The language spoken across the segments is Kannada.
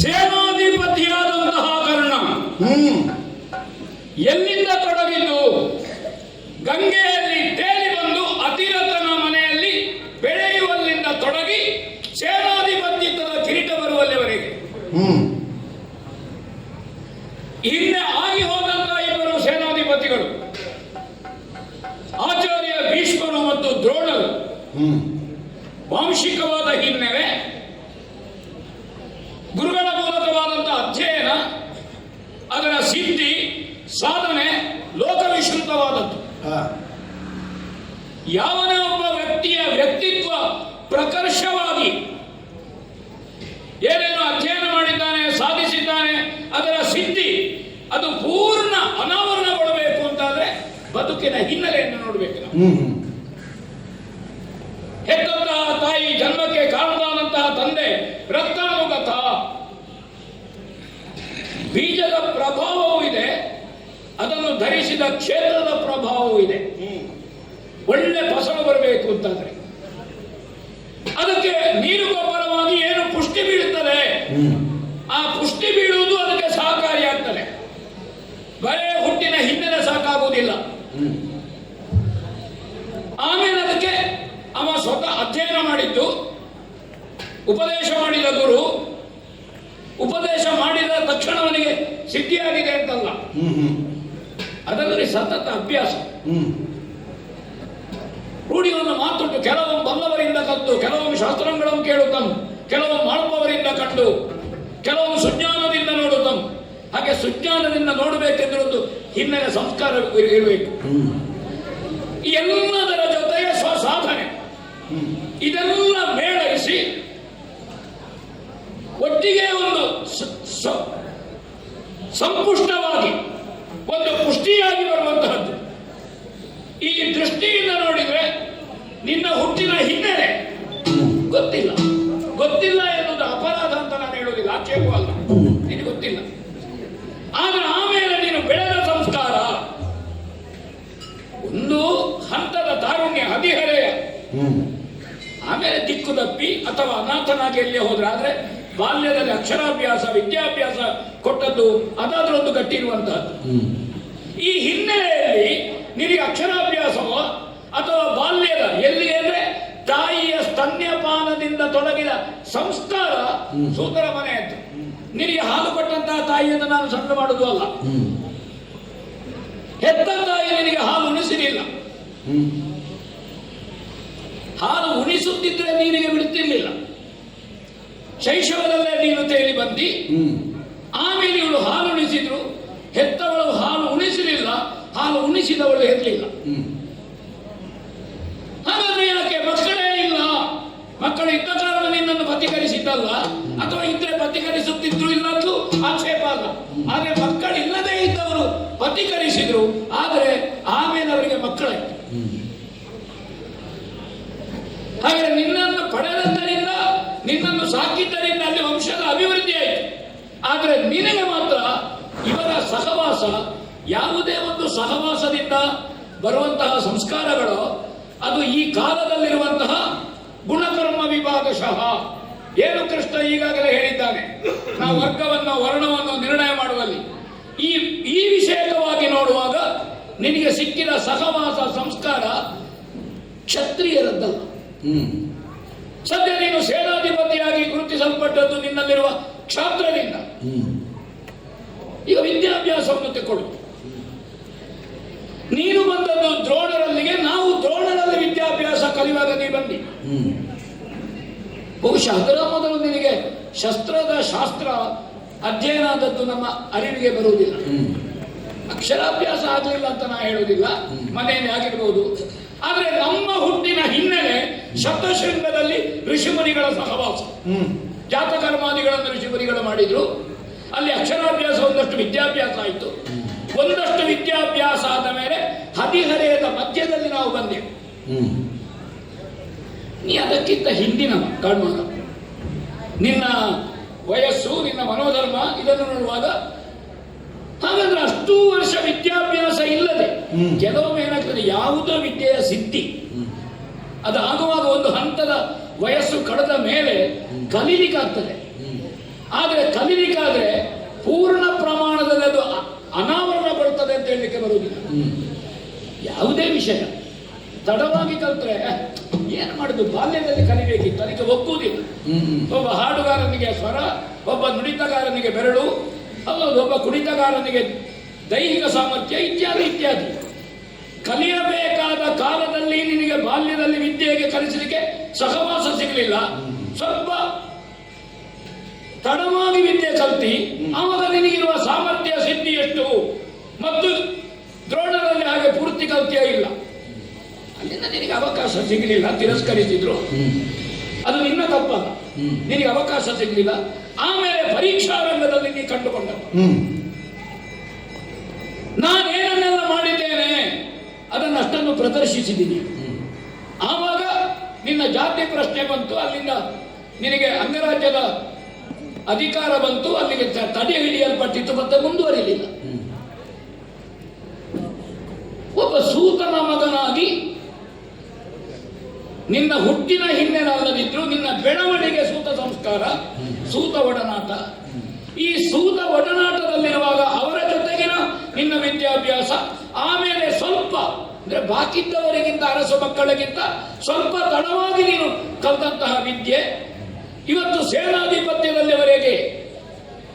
ಸೇನಾಧಿಪತಿಯಾದಂತಹ ಕರ್ಣ ಎಲ್ಲಿಂದ ತೊಡಗಿದ್ದು ಗಂಗೆಯಲ್ಲಿ ತೇಲಿ ಬಂದು ಅತಿರಥನ ಮನೆಯಲ್ಲಿ ಬೆಳೆಯುವಲ್ಲಿಂದ ತೊಡಗಿ ಸೇನಾಧಿಪತ್ಯದ ಕಿರೀಟ ಬರುವಲ್ಲಿವರೆಗೆ ಹಿಂದೆ ಆಗಿ ಹೋದಂತಹ ಇಬ್ಬರು ಸೇನಾಧಿಪತಿಗಳು ಆಚಾರ್ಯ ಭೀಷ್ಮರು ಮತ್ತು ದ್ರೋಣರು ವಾಂಶಿಕವಾದ ಹಿನ್ನೆಲೆ, ಗುರುಗಳ ಮೂಲಕವಾದಂತಹ ಅಧ್ಯಯನ, ಅದರ ಸಿದ್ಧಿ ಸಾಧನೆ ಲೋಕವಿಶ್ರುತವಾದದ್ದು. ಯಾವನೇ ಒಬ್ಬ ವ್ಯಕ್ತಿಯ ವ್ಯಕ್ತಿತ್ವ ಪ್ರಕರ್ಷವಾಗಿ ಏನೇನು ಅಧ್ಯಯನ ಮಾಡಿದ್ದಾನೆ, ಸಾಧಿಸಿದ್ದಾನೆ, ಅದರ ಸಿದ್ಧಿ ಅದು ಪೂರ್ಣ ಅನಾವರಣಗೊಳ್ಳಬೇಕು ಅಂತಾದ್ರೆ ಬದುಕಿನ ಹಿನ್ನೆಲೆಯನ್ನು ನೋಡಬೇಕು. ಹೆತ್ತಂತಹ ತಾಯಿ, ಜನ್ಮಕ್ಕೆ ಕಾರಣವಾದಂತಹ ತಂದೆ, ರಕ್ತಾನುಗತ, ಬೀಜದ ಪ್ರಭಾವವೂ ಇದೆ, ಅದನ್ನು ಧರಿಸಿದ ಕ್ಷೇತ್ರದ ಪ್ರಭಾವವೂ ಇದೆ. ಒಳ್ಳೆ ಫಸಲು ಬರಬೇಕು ಅಂತಾದ್ರೆ ಅದಕ್ಕೆ ನೀರು ಗೊಬ್ಬರವಾಗಿ ಏನು ಪುಷ್ಟಿ ಬೀಳುತ್ತದೆ, ಆ ಪುಷ್ಟಿ ಬೀಳುವುದು ಅದಕ್ಕೆ ಸಹಕಾರಿಯಾಗ್ತದೆ. ಬರೇ ಹುಟ್ಟಿನ ಹಿನ್ನೆಲೆ ಸಾಕಾಗುವುದಿಲ್ಲ. ಆಮೇಲೆ ಅದಕ್ಕೆ ಅವ ಸ್ವತಃ ಅಧ್ಯಯನ ಮಾಡಿದ್ದು, ಉಪದೇಶ ಮಾಡಿದ ಗುರು, ಉಪದೇಶ ಮಾಡಿದ ತಕ್ಷಣ ಅವನಿಗೆ ಸಿದ್ಧಿಯಾಗಿದೆ ಅಂತಲ್ಲ, ಅದರಲ್ಲಿ ಸತತ ಅಭ್ಯಾಸ. ರೂಢಿಯನ್ನು ಮಾತುಂಟು, ಕೆಲವೊಮ್ಮೆ ಬಲ್ಲವರಿಂದ ಕದ್ದು, ಕೆಲವೊಮ್ಮೆ ಶಾಸ್ತ್ರಗಳನ್ನು ಕೇಳುತ್ತನು, ಕೆಲವೊಮ್ಮೆ ಮಾಡುವವರಿಂದ ಕಂಡು, ಕೆಲವೊಮ್ಮೆ ಸುಜ್ಞಾನದಿಂದ ನೋಡುತ್ತನು. ಹಾಗೆ ಸುಜ್ಞಾನದಿಂದ ನೋಡಬೇಕೆಂದ್ರೆ ಒಂದು ಹಿನ್ನೆಲೆ ಸಂಸ್ಕಾರ ಇರಬೇಕು. ಎಲ್ಲದರ ಜೊತೆಗೆ ಸ್ವಸಾಧನೆ, ಇದೆಲ್ಲ ಮೇಳೈಸಿ ಒಟ್ಟಿಗೆ ಒಂದು ಸಂಪುಷ್ಟವಾಗಿ ಒಂದು ಪುಷ್ಟಿಯಾಗಿ ಬರುವಂತಹದ್ದು. ಈ ದೃಷ್ಟಿಯಿಂದ ನೋಡಿದ್ರೆ ನಿನ್ನ ಹುಟ್ಟಿನ ಹಿನ್ನೆಲೆ ಗೊತ್ತಿಲ್ಲ, ಗೊತ್ತಿಲ್ಲ ಎನ್ನುವುದು ಅಪರಾಧ ಅಂತ ನಾನು ಹೇಳುವುದಿಲ್ಲ, ಆಕ್ಷೇಪ ಅಲ್ಲ, ನಿನಗೆ ಗೊತ್ತಿಲ್ಲ. ಆದ್ರೆ ಆಮೇಲೆ ನೀನು ಬೆಳೆದ ಸಂಸ್ಕಾರ ಒಂದು ಹಂತದ ತಾರುಣ್ಯ, ಹದಿಹರೆಯ, ಆಮೇಲೆ ದಿಕ್ಕು ತಪ್ಪಿ ಅಥವಾ ಅನಾಥನಾಗಿ ಎಲ್ಲಿ ಹೋದ್ರೆ, ಆದ್ರೆ ಬಾಲ್ಯದಲ್ಲಿ ಅಕ್ಷರಾಭ್ಯಾಸ, ವಿದ್ಯಾಭ್ಯಾಸ ಕೊಟ್ಟದ್ದು ಅದಾದ್ರೂ ಒಂದು ಗಟ್ಟಿ ಇರುವಂತಹದ್ದು. ಈ ಹಿನ್ನೆಲೆಯಲ್ಲಿ ನಿನಗೆ ಅಕ್ಷರಾಭ್ಯಾಸವೋ ಅಥವಾ ಬಾಲ್ಯದ ಎಲ್ಲಿ ಅಂದ್ರೆ ತಾಯಿಯ ಸ್ತನ್ಯಪಾನದಿಂದ ತೊಡಗಿದ ಸಂಸ್ಕಾರ ಸೋದರ ಮನೆ ಅಂತ. ನಿನಗೆ ಹಾಲು ಕೊಟ್ಟಂತಹ ತಾಯಿಯನ್ನು ನಾನು ಸಂಗ ಮಾಡುವುದು ಅಲ್ಲ. ಹೆತ್ತ ತಾಯಿ ನಿನಗೆ ಹಾಲು ಉಣಿಸಲಿಲ್ಲ, ಹಾಲು ಉಣಿಸುತ್ತಿದ್ರೆ ನೀರಿಗೆ ಬಿಡುತ್ತಿರಲಿಲ್ಲ. ಶೈಶವದಲ್ಲೇ ನೀನು ತೇಲಿ ಬಂದಿ, ಆಮೇಲೆ ಇವಳು ಹಾಲು ಉಣಿಸಿದ್ರು, ಹೆತ್ತವಳು ಹಾಲು ಉಣಿಸಲಿಲ್ಲ, ಹಾಲು ಉಣಿಸಿದವಳು ಹೆತ್ತಲಿಲ್ಲ. ಹಾಗಾದ್ರೆ ಯಾಕೆ ಮಕ್ಕಳೇ ಇಲ್ಲ? ಮಕ್ಕಳು ಇದ್ದ ಕಾರಣ ನಿನ್ನನ್ನು ಪತಿಕರಿಸಿದ್ದಲ್ಲ, ಅಥವಾ ಇದ್ರೆ ಪತಿಕರಿಸುತ್ತಿದ್ರು ಇಲ್ಲದ್ದು ಆಕ್ಷೇಪ ಅಲ್ಲ. ಆದ್ರೆ ಮಕ್ಕಳಿಲ್ಲದೆ ಇದ್ದವರು ಪತಿಕರಿಸಿದ್ರು, ಆದರೆ ಆಮೇಲೆ ಅವರಿಗೆ ಮಕ್ಕಳಾಯ್ತು. ಹಾಗೆ ನಿನ್ನನ್ನು ಪಡೆದದ್ದರಿಂದ, ನಿನ್ನನ್ನು ಸಾಕಿದ್ದರಿಂದ ಅಲ್ಲಿ ವಂಶದ ಅಭಿವೃದ್ಧಿ ಆಯಿತು. ಆದರೆ ನಿನಗೆ ಮಾತ್ರ ಇವರ ಸಹವಾಸ, ಯಾವುದೇ ಒಂದು ಸಹವಾಸದಿಂದ ಬರುವಂತಹ ಸಂಸ್ಕಾರಗಳು ಅದು ಈ ಕಾಲದಲ್ಲಿರುವಂತಹ ಗುಣಕರ್ಮ ವಿಭಾಗಶಃ. ಏನು ಕೃಷ್ಣ ಈಗಾಗಲೇ ಹೇಳಿದ್ದಾನೆ, ನಾವು ವರ್ಗವನ್ನು ವರ್ಣವನ್ನು ನಿರ್ಣಯ ಮಾಡುವಲ್ಲಿ ಈ ವಿಷಯಕವಾಗಿ ನೋಡುವಾಗ ನಿನಗೆ ಸಿಕ್ಕಿದ ಸಹವಾಸ ಸಂಸ್ಕಾರ ಕ್ಷತ್ರಿಯರದ್ದಲ್ಲ. ಸದ್ಯ ನೀನು ಸೇನಾಧಿಪತಿಯಾಗಿ ಗುರುತಿಸಲ್ಪಟ್ಟದ್ದು ನಿನ್ನಲ್ಲಿರುವ ಕ್ಷಾತ್ರದಿಂದ. ಈಗ ವಿದ್ಯಾಭ್ಯಾಸವನ್ನು ತೆಕ್ಕೊಳ್ಳು. ನೀನು ಬಂದದ್ದು ದ್ರೋಣರಲ್ಲಿಗೆ, ನಾವು ದ್ರೋಣರಲ್ಲಿ ವಿದ್ಯಾಭ್ಯಾಸ ಕಲಿಯುವಾಗ ನೀ ಬಂದಿ. ಬಹುಶಃ ಅದರ ಮೊದಲು ನಿನಗೆ ಶಸ್ತ್ರದ ಶಾಸ್ತ್ರ ಅಧ್ಯಯನ ಆದದ್ದು ನಮ್ಮ ಅರಿವಿಗೆ ಬರುವುದಿಲ್ಲ. ಅಕ್ಷರಾಭ್ಯಾಸ ಆಗಲಿಲ್ಲ ಅಂತ ನಾ ಹೇಳುವುದಿಲ್ಲ, ಮನೆಯಲ್ಲಿ ಆಗಿರ್ಬೋದು. ಆದರೆ ನಮ್ಮ ಹುಟ್ಟಿನ ಹಿನ್ನೆಲೆ ಶತಶೃಂಗದಲ್ಲಿ ಋಷಿಮುನಿಗಳ ಸಹವಾಸ, ಜಾತಕರ್ಮಾದಿಗಳನ್ನು ಋಷಿಮುನಿಗಳು ಮಾಡಿದ್ರು. ಅಲ್ಲಿ ಅಕ್ಷರಾಭ್ಯಾಸ ಒಂದಷ್ಟು ವಿದ್ಯಾಭ್ಯಾಸ ಆಯಿತು. ಒಂದಷ್ಟು ವಿದ್ಯಾಭ್ಯಾಸ ಆದ ಮೇಲೆ ಹದಿಹರೆಯದ ಮಧ್ಯದಲ್ಲಿ ನಾವು ಬಂದೆವು. ನೀ ಅದಕ್ಕಿಂತ ಹಿಂದಿನ ಕಾಣುವಾಗ ನಿನ್ನ ವಯಸ್ಸು, ನಿನ್ನ ಮನೋಧರ್ಮ ಇದನ್ನು ನೋಡುವಾಗ, ಹಾಗಾದ್ರೆ ಅಷ್ಟೂ ವರ್ಷ ವಿದ್ಯಾಭ್ಯಾಸ ಇಲ್ಲದೆ ಕೆಲವೊಮ್ಮೆ ಏನಾಗ್ತದೆ, ಯಾವುದೋ ವಿದ್ಯೆಯ ಸಿದ್ಧಿ ಅದು ಆಗುವಾಗ ಒಂದು ಹಂತದ ವಯಸ್ಸು ಕಳೆದ ಮೇಲೆ ಕಲೀಲಿಕ್ಕಾಗ್ತದೆ. ಆದರೆ ಕಲೀಲಿಕ್ಕಾದ್ರೆ ಪೂರ್ಣ ಪ್ರಮಾಣದಲ್ಲಿ ಅದು ಅನಾವರಣಗೊಳ್ತದೆ ಅಂತ ಹೇಳಲಿಕ್ಕೆ ಬರುವುದಿಲ್ಲ. ಯಾವುದೇ ವಿಷಯ ತಡವಾಗಿ ಕಲ್ತ್ರೆ ಏನು ಮಾಡುದು, ಬಾಲ್ಯದಲ್ಲಿ ಕಲಿಬೇಕಿತ್ತು, ಅದಕ್ಕೆ ಒಪ್ಪುವುದಿಲ್ಲ. ಒಬ್ಬ ಹಾಡುಗಾರನಿಗೆ ಸ್ವರ, ಒಬ್ಬ ನುಡಿತಗಾರನಿಗೆ ಬೆರಳು, ಒಬ್ಬ ಕುಣಿತಗಾರನಿಗೆ ದೈಹಿಕ ಸಾಮರ್ಥ್ಯ ಇತ್ಯಾದಿ ಇತ್ಯಾದಿ. ಕಲಿಯಬೇಕಾದ ಕಾಲದಲ್ಲಿ ನಿನಗೆ ಬಾಲ್ಯದಲ್ಲಿ ವಿದ್ಯೆಗೆ ಕಲಿಸಲಿಕ್ಕೆ ಸಹವಾಸ ಸಿಗಲಿಲ್ಲ. ಸ್ವಲ್ಪ ತಡವಾಗಿ ವಿದ್ಯೆ ಕಲ್ತಿ, ಆವಾಗ ನಿನಗಿರುವ ಸಾಮರ್ಥ್ಯ ಸಿದ್ಧಿ ಎಷ್ಟು, ಮತ್ತು ದ್ರೋಣರಲ್ಲಿ ಹಾಗೆ ಪೂರ್ತಿ ಕಲ್ತಿಯೇ ಇಲ್ಲ. ಅಲ್ಲಿಂದ ನಿನಗೆ ಅವಕಾಶ ಸಿಗಲಿಲ್ಲ, ತಿರಸ್ಕರಿಸಿದ್ರು. ಅದು ನಿನ್ನ ತಪ್ಪಲ್ಲ, ನಿನಗೆ ಅವಕಾಶ ಸಿಗಲಿಲ್ಲ. ಆಮೇಲೆ ಪರೀಕ್ಷಾ ರಂಗದಲ್ಲಿ ನೀ ಕಂಡುಕೊಂಡ ನಾನೇನನ್ನೆಲ್ಲ ಮಾಡಿದ್ದೇನೆ ಅದನ್ನಷ್ಟನ್ನು ಪ್ರದರ್ಶಿಸಿದ್ದೀನಿ. ಆವಾಗ ನಿನ್ನ ಜಾತಿ ಪ್ರಶ್ನೆ ಬಂತು, ಅಲ್ಲಿಂದ ನಿನಗೆ ಅಂಗರಾಜ್ಯದ ಅಧಿಕಾರ ಬಂತು, ಅಲ್ಲಿಗೆ ತಡೆ ಹಿಡಿಯಲ್ಪಟ್ಟಿತ್ತು, ಮತ್ತೆ ಮುಂದುವರಿಲಿಲ್ಲ. ಒಬ್ಬ ಸೂತನ ಮಗನಾಗಿ ನಿನ್ನ ಹುಟ್ಟಿನ ಹಿನ್ನೆಲೆ ಅಲ್ಲದಿದ್ರು ನಿನ್ನ ಬೆಳವಣಿಗೆ ಸೂತ ಸಂಸ್ಕಾರ, ಸೂತ ಒಡನಾಟ. ಈ ಸೂತ ಒಡನಾಟದಲ್ಲಿರುವಾಗ ಅವರ ಜೊತೆಗಿನ ನಿನ್ನ ವಿದ್ಯಾಭ್ಯಾಸ, ಆಮೇಲೆ ಸ್ವಲ್ಪ ಅಂದ್ರೆ ಬಾಕಿದ್ದವರಿಗಿಂತ, ಅರಸ ಮಕ್ಕಳಿಗಿಂತ ಸ್ವಲ್ಪ ತಡವಾಗಿ ನೀನು ಕಲಿತಂತಹ ವಿದ್ಯೆ, ಇವತ್ತು ಸೇನಾಧಿಪತ್ಯದಲ್ಲಿವರೆಗೆ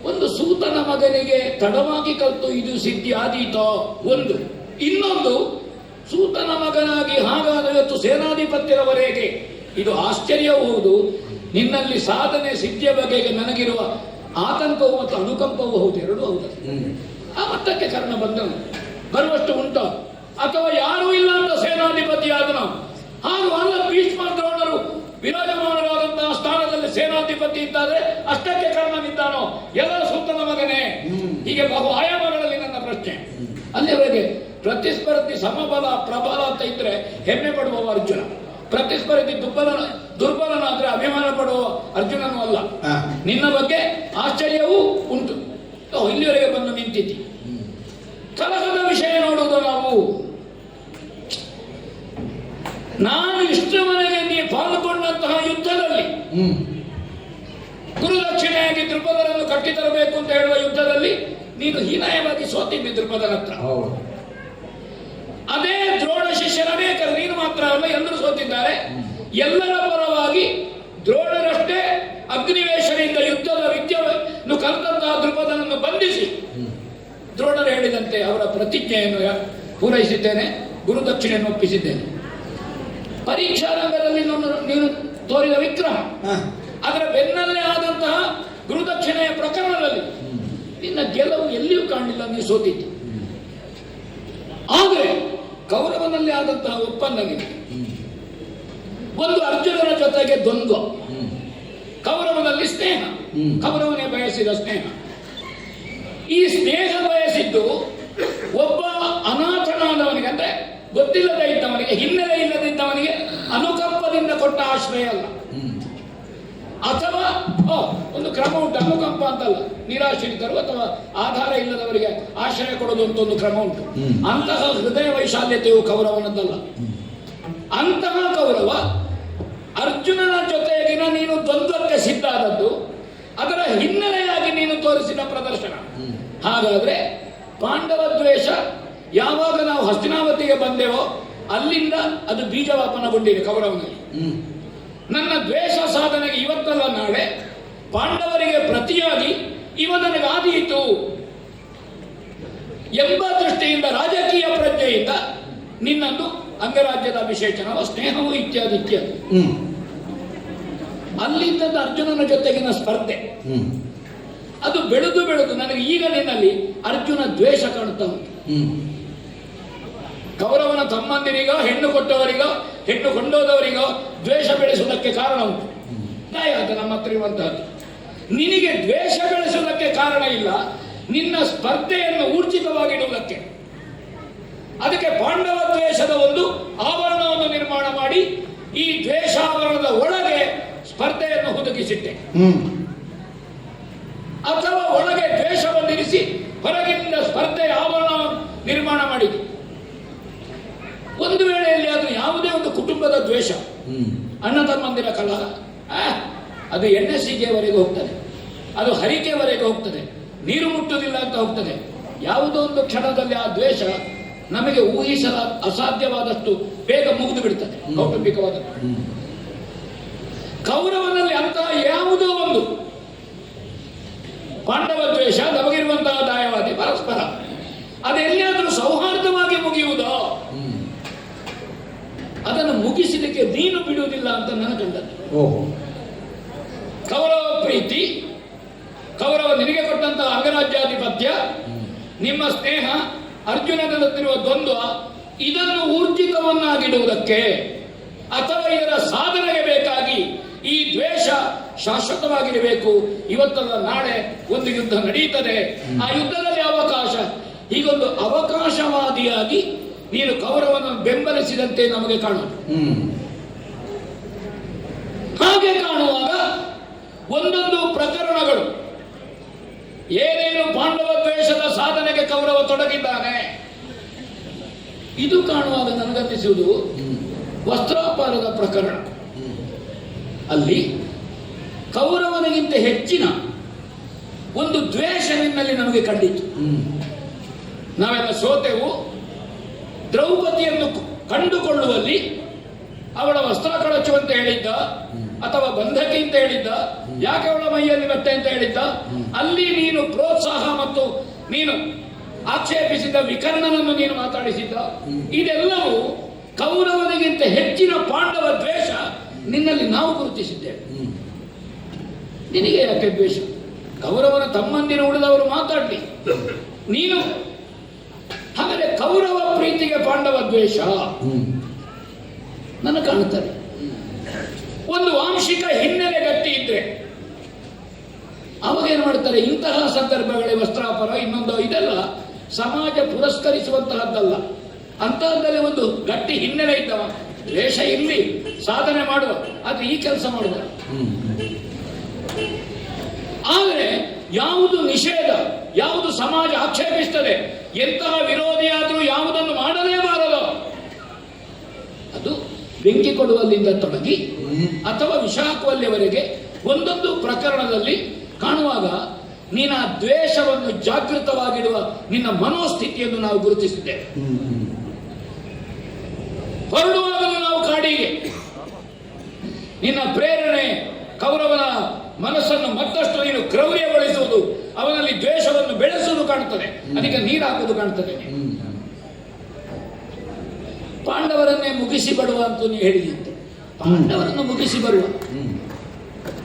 ಒಂದು ಸೂತನ ಮಗನಿಗೆ ತಡವಾಗಿ ಕಲಿತು ಇದು ಸಿದ್ಧಿ ಆದೀತೋ ಒಂದು. ಇನ್ನೊಂದು, ಸೂತನ ಮಗನಾಗಿ ಹಾಗಾದರೆ ಇವತ್ತು ಸೇನಾಧಿಪತ್ಯದವರೆಗೆ ಇದು ಆಶ್ಚರ್ಯವೂ ಹೌದು, ನಿನ್ನಲ್ಲಿ ಸಾಧನೆ ಸಿದ್ಧಿಯ ಬಗೆಗೆ ನನಗಿರುವ ಆತಂಕವು ಮತ್ತು ಅನುಕಂಪವೂ ಹೌದು, ಎರಡೂ ಹೌದು. ಆ ಮಟ್ಟಕ್ಕೆ ಕರ್ಣ ಬಂದನು, ಬರುವಷ್ಟು ಉಂಟ, ಅಥವಾ ಯಾರೂ ಇಲ್ಲ ಅಂತ ಸೇನಾಧಿಪತಿ ಆದನು. ಹಾಗೂ ಅಲ್ಲ, ಭೀಷ್ಮ ದ್ರೋಣರು ವಿರಾಜಮಾನರಾದಂತಹ ಸ್ಥಾನದಲ್ಲಿ ಸೇನಾಧಿಪತಿ ಇದ್ದಾರೆ, ಅಷ್ಟಕ್ಕೆ ಕರ್ಣನಿದ್ದಾನೋ? ಎಲ್ಲ ಸೂತನ ಮಗನೇ. ಹೀಗೆ ಬಹು ಆಯಾಮಗಳಲ್ಲಿ ನನ್ನ ಪ್ರಶ್ನೆ. ಅಲ್ಲಿವರೆಗೆ ಪ್ರತಿಸ್ಪರ್ಧಿ ಸಮಬಲ ಪ್ರಬಲ ಅಂತ ಇದ್ರೆ ಹೆಮ್ಮೆ ಪಡುವ ಅರ್ಜುನ, ಪ್ರತಿಸ್ಪರ್ಧಿ ದುರ್ಬಲನಾದ್ರೆ ಅಭಿಮಾನ ಪಡುವ ಅರ್ಜುನನೂ ಅಲ್ಲ. ನಿನ್ನ ಬಗ್ಗೆ ಆಶ್ಚರ್ಯವೂ ಉಂಟು. ಇಲ್ಲಿವರೆಗೆ ಬಂದು ನಿಂತಿದ್ದಿ. ಕಲಹದ ವಿಷಯ ನೋಡುವುದು ನಾವು. ನಾನು ಇಷ್ಟರವರೆಗೆ ನೀ ಪಾಲ್ಗೊಂಡಂತಹ ಯುದ್ಧದಲ್ಲಿ, ಗುರುದಕ್ಷಿಣೆಯಾಗಿ ದ್ರುಪದರನ್ನು ಕಟ್ಟಿತರಬೇಕು ಅಂತ ಹೇಳುವ ಯುದ್ಧದಲ್ಲಿ ನೀನು ಹೀನಾಯವಾಗಿ ಸೋತಿದ್ದಿ ದ್ರುಪದರ ಹತ್ರ. ಅದೇ ದ್ರೋಣ ಶಿಷ್ಯರ ಅನೇಕರು, ನೀನು ಮಾತ್ರ ಅಲ್ಲ, ಎಲ್ಲರೂ ಸೋತಿದ್ದಾರೆ. ಎಲ್ಲರ ಪರವಾಗಿ ದ್ರೋಣರಷ್ಟೇ ಅಗ್ನಿವೇಶರಿಂದ ಯುದ್ಧದ ವಿದ್ಯೆಯನ್ನು ಕಲಿತಂತಹ ದ್ರುಪದನನ್ನು ಬಂಧಿಸಿ ದ್ರೋಣರು ಹೇಳಿದಂತೆ ಅವರ ಪ್ರತಿಜ್ಞೆಯನ್ನು ಪೂರೈಸಿದ್ದೇನೆ, ಗುರುದಕ್ಷಿಣೆಯನ್ನು ಒಪ್ಪಿಸಿದ್ದೇನೆ. ಪರೀಕ್ಷಾ ರಂಗದಲ್ಲಿ ನೀನು ತೋರಿದ ವಿಕ್ರಮ, ಅದರ ಬೆನ್ನಲ್ಲೇ ಆದಂತಹ ಗುರುದಕ್ಷಿಣೆಯ ಪ್ರಕರಣದಲ್ಲಿ ನಿನ್ನ ಗೆಲುವು ಎಲ್ಲಿಯೂ ಕಾಣಲಿಲ್ಲ, ನೀವು ಸೋತಿತ್ತು. ಆದರೆ ಕೌರವನಲ್ಲಿ ಆದಂತಹ ಒಪ್ಪಂದವಿದೆ. ಒಂದು ಅರ್ಜುನನ ಜೊತೆಗೆ ದ್ವಂದ್ವ, ಕೌರವನಲ್ಲಿ ಸ್ನೇಹ, ಕೌರವನೇ ಬಯಸಿದ ಸ್ನೇಹ. ಈ ಸ್ನೇಹ ಬಯಸಿದ್ದು ಒಬ್ಬ ಅನಾಥನಾದವನಿಗೆ, ಅಂದ್ರೆ ಗೊತ್ತಿಲ್ಲದೆ ಇದ್ದವನಿಗೆ, ಹಿನ್ನೆಲೆ ಇಲ್ಲದಿದ್ದವನಿಗೆ ಅನುಕಂಪದಿಂದ ಕೊಟ್ಟ ಆಶ್ರಯ ಅಲ್ಲ. ಅಥವಾ ಒಂದು ಕ್ರಮ ಉಂಟು, ಅನುಕಂಪ ಅಂತಲ್ಲ, ನಿರಾಶ್ರಿತರು ಅಥವಾ ಆಧಾರ ಇಲ್ಲದವರಿಗೆ ಆಶ್ರಯ ಕೊಡೋದು ಅಂತ ಒಂದು ಕ್ರಮ ಉಂಟು. ಅಂತಹ ಹೃದಯ ವೈಶಾಲ್ಯತೆಯು ಕೌರವನದ್ದಲ್ಲ. ಅಂತಹ ಕೌರವ ಅರ್ಜುನನ ಜೊತೆಗಿನ ನೀನು ದ್ವಂದ್ವಕ್ಕೆ ಸಿದ್ಧ ಆದದ್ದು, ಅದರ ಹಿನ್ನೆಲೆಯಾಗಿ ನೀನು ತೋರಿಸಿದ ಪ್ರದರ್ಶನ. ಹಾಗಾದ್ರೆ ಪಾಂಡವ ದ್ವೇಷ ಯಾವಾಗ ನಾವು ಹಸ್ತಿನಾವತಿಗೆ ಬಂದೆವೋ ಅಲ್ಲಿಂದ ಅದು ಬೀಜವಾಪನಗೊಂಡಿದೆ ಕೌರವನಲ್ಲಿ. ನನ್ನ ದ್ವೇಷ ಸಾಧನೆಗೆ ಇವತ್ತಲ್ಲ ನಾಳೆ ಪಾಂಡವರಿಗೆ ಪ್ರತಿಯಾಗಿ ಇವ ನನಗೆ ಆದೀತು ಎಂಬ ದೃಷ್ಟಿಯಿಂದ ರಾಜಕೀಯ ಪ್ರಜ್ಞೆಯಿಂದ ನಿನ್ನನ್ನು ಅಂಗರಾಜ್ಯದ ಅಭಿಷೇಚನವ ಸ್ನೇಹವು ಇತ್ಯಾದಿ ಇತ್ಯಾದಿ. ಅಲ್ಲಿಂದ ಅರ್ಜುನನ ಜೊತೆಗಿನ ಸ್ಪರ್ಧೆ ಅದು ಬೆಳೆದು ನನಗೆ ಈಗ ನಿನ್ನಲ್ಲಿ ಅರ್ಜುನ ದ್ವೇಷ ಕಾಣುತ್ತಾ ಉಂಟು. ಕೌರವನ ತಮ್ಮಂದಿರಿಗೋ ಹೆಣ್ಣು ಕೊಟ್ಟವರಿಗೋ ಹೆಣ್ಣು ಕೊಂಡೋದವರಿಗೋ ದ್ವೇಷ ಬೆಳೆಸುವುದಕ್ಕೆ ಕಾರಣ ಉಂಟು. ಅದು ನಮ್ಮ ಹತ್ರ ಇರುವಂತಹದ್ದು. ನಿನಗೆ ದ್ವೇಷ ಬೆಳೆಸುವುದಕ್ಕೆ ಕಾರಣ ಇಲ್ಲ, ನಿನ್ನ ಸ್ಪರ್ಧೆಯನ್ನು ಊರ್ಜಿತವಾಗಿಡುವುದಕ್ಕೆ. ಅದಕ್ಕೆ ಪಾಂಡವ ದ್ವೇಷದ ಒಂದು ಆವರಣವನ್ನು ನಿರ್ಮಾಣ ಮಾಡಿ ಈ ದ್ವೇಷಾವರಣದ ಒಳಗೆ ಸ್ಪರ್ಧೆಯನ್ನು ಹುದುಗಿಸಿಟ್ಟೆ, ಅಥವಾ ಒಳಗೆ ದ್ವೇಷವನ್ನಿರಿಸಿ ಹೊರಗಿನಿಂದ ಸ್ಪರ್ಧೆಯ ಆವರಣ ನಿರ್ಮಾಣ ಮಾಡಿದೆ. ಒಂದು ವೇಳೆಯಲ್ಲಿ ಅದು ಯಾವುದೇ ಒಂದು ಕುಟುಂಬದ ದ್ವೇಷ, ಅಣ್ಣ ತಮ್ಮಂದಿರ ಕಲಹ, ಅದು NSCಗೆವರೆಗೆ ಹೋಗ್ತದೆ, ಅದು ಹರಿಕೆವರೆಗೆ ಹೋಗ್ತದೆ, ನೀರು ಮುಟ್ಟುವುದಿಲ್ಲ ಅಂತ ಹೋಗ್ತದೆ. ಯಾವುದೋ ಒಂದು ಕ್ಷಣದಲ್ಲಿ ಆ ದ್ವೇಷ ನಮಗೆ ಊಹಿಸಲ ಅಸಾಧ್ಯವಾದಷ್ಟು ಬೇಗ ಮುಗಿದು ಬಿಡ್ತದೆ, ಕೌಟುಂಬಿಕವಾದದ್ದು. ಕೌರವನಲ್ಲಿ ಅಂತಹ ಯಾವುದೋ ಒಂದು ಪಾಂಡವ ದ್ವೇಷ ನಮಗಿರುವಂತಹ ದಾಯವಾದಿ ಪರಸ್ಪರ ಅದೆಲ್ಲಿಯಾದರೂ ಸೌಹಾರ್ದವಾಗಿ ಮುಗಿಯುವುದೋ ಅದನ್ನು ಮುಗಿಸಲಿಕ್ಕೆ ನೀನು ಬಿಡುವುದಿಲ್ಲ ಅಂತ ನನ್ನ ಕಂಡದ್ದು. ಕೌರವ ಪ್ರೀತಿ, ಕೌರವ ನಿನಗೆ ಕೊಟ್ಟಂತಹ ಅಂಗರಾಜ್ಯಾಧಿಪತ್ಯ, ನಿಮ್ಮ ಸ್ನೇಹ, ಅರ್ಜುನನಲ್ಲಿರುವ ದ್ವಂದ್ವ, ಇದನ್ನು ಊರ್ಜಿತವನ್ನಾಗಿಡುವುದಕ್ಕೆ ಅಥವಾ ಇದರ ಸಾಧನೆಗೆ ಬೇಕಾಗಿ ಈ ದ್ವೇಷ ಶಾಶ್ವತವಾಗಿರಬೇಕು. ಇವತ್ತಲ್ಲ ನಾಳೆ ಒಂದು ಯುದ್ಧ ನಡೆಯುತ್ತದೆ, ಆ ಯುದ್ಧದಲ್ಲಿ ಅವಕಾಶ, ಹೀಗೊಂದು ಅವಕಾಶವಾದಿಯಾಗಿ ನೀನು ಕೌರವನನ್ನು ಬೆಂಬಲಿಸಿದಂತೆ ನಮಗೆ ಕಾಣುವುದು. ಹಾಗೆ ಕಾಣುವಾಗ ಒಂದೊಂದು ಪ್ರಕರಣಗಳು, ಏನೇನು ಪಾಂಡವ ದ್ವೇಷದ ಸಾಧನೆಗೆ ಕೌರವ ತೊಡಗಿದ್ದಾನೆ, ಇದು ಕಾಣುವಾಗ ನನಗನ್ನಿಸುವುದು ವಸ್ತ್ರಾಪಾರದ ಪ್ರಕರಣ. ಅಲ್ಲಿ ಕೌರವನಿಗಿಂತ ಹೆಚ್ಚಿನ ಒಂದು ದ್ವೇಷ ನಿನ್ನಲ್ಲಿ ನಮಗೆ ಕಂಡಿತು. ನಾವೆಲ್ಲ ಸೋತೆವು. ದ್ರೌಪದಿಯನ್ನು ಕಂಡುಕೊಳ್ಳುವಲ್ಲಿ ಅವಳ ವಸ್ತ್ರ ಕಳಚುವಂತ ಹೇಳಿದ್ದ, ಅಥವಾ ಬಂಧಕಿ ಅಂತ ಹೇಳಿದ್ದ, ಯಾಕೆ ಅವಳ ಮೈಯಲ್ಲಿ ಬಟ್ಟೆ ಅಂತ ಹೇಳಿದ್ದ, ಅಲ್ಲಿ ನೀನು ಪ್ರೋತ್ಸಾಹ ಮತ್ತು ನೀನು ಆಕ್ಷೇಪಿಸಿದ ವಿಕರ್ಣನನ್ನು ನೀನು ಮಾತಾಡಿಸಿದ್ದ, ಇದೆಲ್ಲವೂ ಕೌರವನಿಗಿಂತ ಹೆಚ್ಚಿನ ಪಾಂಡವ ದ್ವೇಷ ನಿನ್ನಲ್ಲಿ ನಾವು ಗುರುತಿಸಿದ್ದೇವೆ. ನಿನಗೆ ಯಾಕೆ ದ್ವೇಷ? ಕೌರವನ ತಮ್ಮಂದಿರು ಉಳಿದವರು ಮಾತಾಡಲಿ, ನೀನು ಹಾಗಾದ್ರೆ ಕೌರವ ಪ್ರೀತಿಗೆ ಪಾಂಡವ ದ್ವೇಷ ನನಗೆ ಕಾಣುತ್ತದೆ. ಒಂದು ವಾಂಶಿಕ ಹಿನ್ನೆಲೆ ಗಟ್ಟಿ ಇದ್ರೆ ಅವಾಗೇನು ಮಾಡ್ತಾರೆ, ಇಂತಹ ಸಂದರ್ಭಗಳೇ ವಸ್ತ್ರಾಪರ ಇನ್ನೊಂದು ಇದೆಲ್ಲ ಸಮಾಜ ಪುರಸ್ಕರಿಸುವಂತಹದ್ದಲ್ಲ. ಅಂತಹದ್ದಲ್ಲಿ ಒಂದು ಗಟ್ಟಿ ಹಿನ್ನೆಲೆ ಇದ್ದವ ದ್ವೇಷ ಇರಲಿ, ಸಾಧನೆ ಮಾಡುವ, ಅದು ಈ ಕೆಲಸ ಮಾಡುವ. ಆದರೆ ಯಾವುದು ನಿಷೇಧ, ಯಾವುದು ಸಮಾಜ ಆಕ್ಷೇಪಿಸ್ತದೆ, ಎಂತಹ ವಿರೋಧಿಯಾದರೂ ಯಾವುದನ್ನು ಮಾಡಲೇಬಾರದು, ಅದು ಬೆಂಕಿ ಕೊಡುವಲ್ಲಿಂದ ತೊಡಗಿ ಅಥವಾ ವಿಷ ಹಾಕುವಲ್ಲಿವರೆಗೆ ಒಂದೊಂದು ಪ್ರಕರಣದಲ್ಲಿ ಕಾಣುವಾಗ ನೀನು ಆ ದ್ವೇಷವನ್ನು ಜಾಗೃತವಾಗಿಡುವ ನಿನ್ನ ಮನೋಸ್ಥಿತಿಯನ್ನು ನಾವು ಗುರುತಿಸಿದ್ದೇವೆ. ಹೊರಡುವಾಗಲೂ ನಾವು ಕಾಡಿಗೆ ನಿನ್ನ ಪ್ರೇರಣೆ ಕೌರವನ ಮನಸ್ಸನ್ನು ಮತ್ತಷ್ಟು ನೀನು ಕ್ರೌರ್ಯಗೊಳಿಸುವುದು, ಅವನಲ್ಲಿ ದ್ವೇಷವನ್ನು ಬೆಳೆಸುವುದು ಕಾಣುತ್ತದೆ, ಅದಕ್ಕೆ ನೀರು ಹಾಕುವುದು ಕಾಣುತ್ತದೆ. ಪಾಂಡವರನ್ನೇ ಮುಗಿಸಿ ಬರುವ ಅಂತ ನೀವು ಹೇಳಿದಂತೆ, ಪಾಂಡವರನ್ನು ಮುಗಿಸಿ ಬರುವ.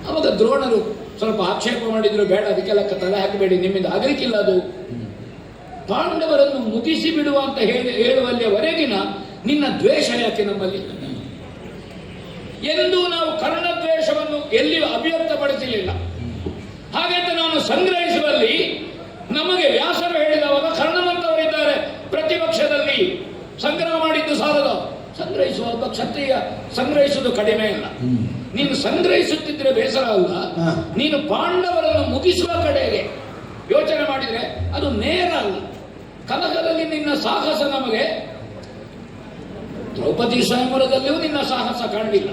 ಅವಾಗ ದ್ರೋಣರು ಸ್ವಲ್ಪ ಆಕ್ಷೇಪ ಮಾಡಿದ್ರು, ಬೇಡ ಅದಕ್ಕೆಲ್ಲ ತಲೆ ಹಾಕಬೇಡಿ, ನಿಮ್ಮಿಂದ ಆಗಲಿಕ್ಕಿಲ್ಲ ಅದು. ಪಾಂಡವರನ್ನು ಮುಗಿಸಿ ಬಿಡುವ ಅಂತ ಹೇಳುವಲ್ಲಿಯವರೆಗಿನ ನಿನ್ನ ದ್ವೇಷ ಯಾಕೆ ನಮ್ಮಲ್ಲಿ? ಎಂದು ನಾವು ಕರ್ಣ ದ್ವೇಷವನ್ನು ಎಲ್ಲಿಯೂ ಅಭಿವ್ಯಕ್ತಪಡಿಸಲಿಲ್ಲ. ಹಾಗೆಂತ ನಾನು ಸಂಗ್ರಹಿಸುವಲ್ಲಿ ನಮಗೆ ವ್ಯಾಸರು ಹೇಳಿದವಾಗ ಕರ್ಣವಂತವರಿದ್ದಾರೆ ಪ್ರತಿಪಕ್ಷದಲ್ಲಿ, ಸಂಗ್ರಹ ಮಾಡಿದ್ದು ಸಾಲದ. ಸಂಗ್ರಹಿಸುವ ಒಬ್ಬ ಕ್ಷತ್ರಿಯ ಸಂಗ್ರಹಿಸುವುದು ಕಡಿಮೆ ಅಲ್ಲ. ನೀನು ಸಂಗ್ರಹಿಸುತ್ತಿದ್ರೆ ಬೇಸರ ಅಲ್ಲ, ನೀನು ಪಾಂಡವರನ್ನು ಮುಗಿಸುವ ಕಡೆಗೆ ಯೋಚನೆ ಮಾಡಿದ್ರೆ ಅದು ನೇರ ಅಲ್ಲ. ಕನಕದಲ್ಲಿ ನಿನ್ನ ಸಾಹಸ ನಮಗೆ ದ್ರೌಪದಿ ಸ್ವಯಂವರದಲ್ಲಿಯೂ ನಿನ್ನ ಸಾಹಸ ಕಾಣಲಿಲ್ಲ.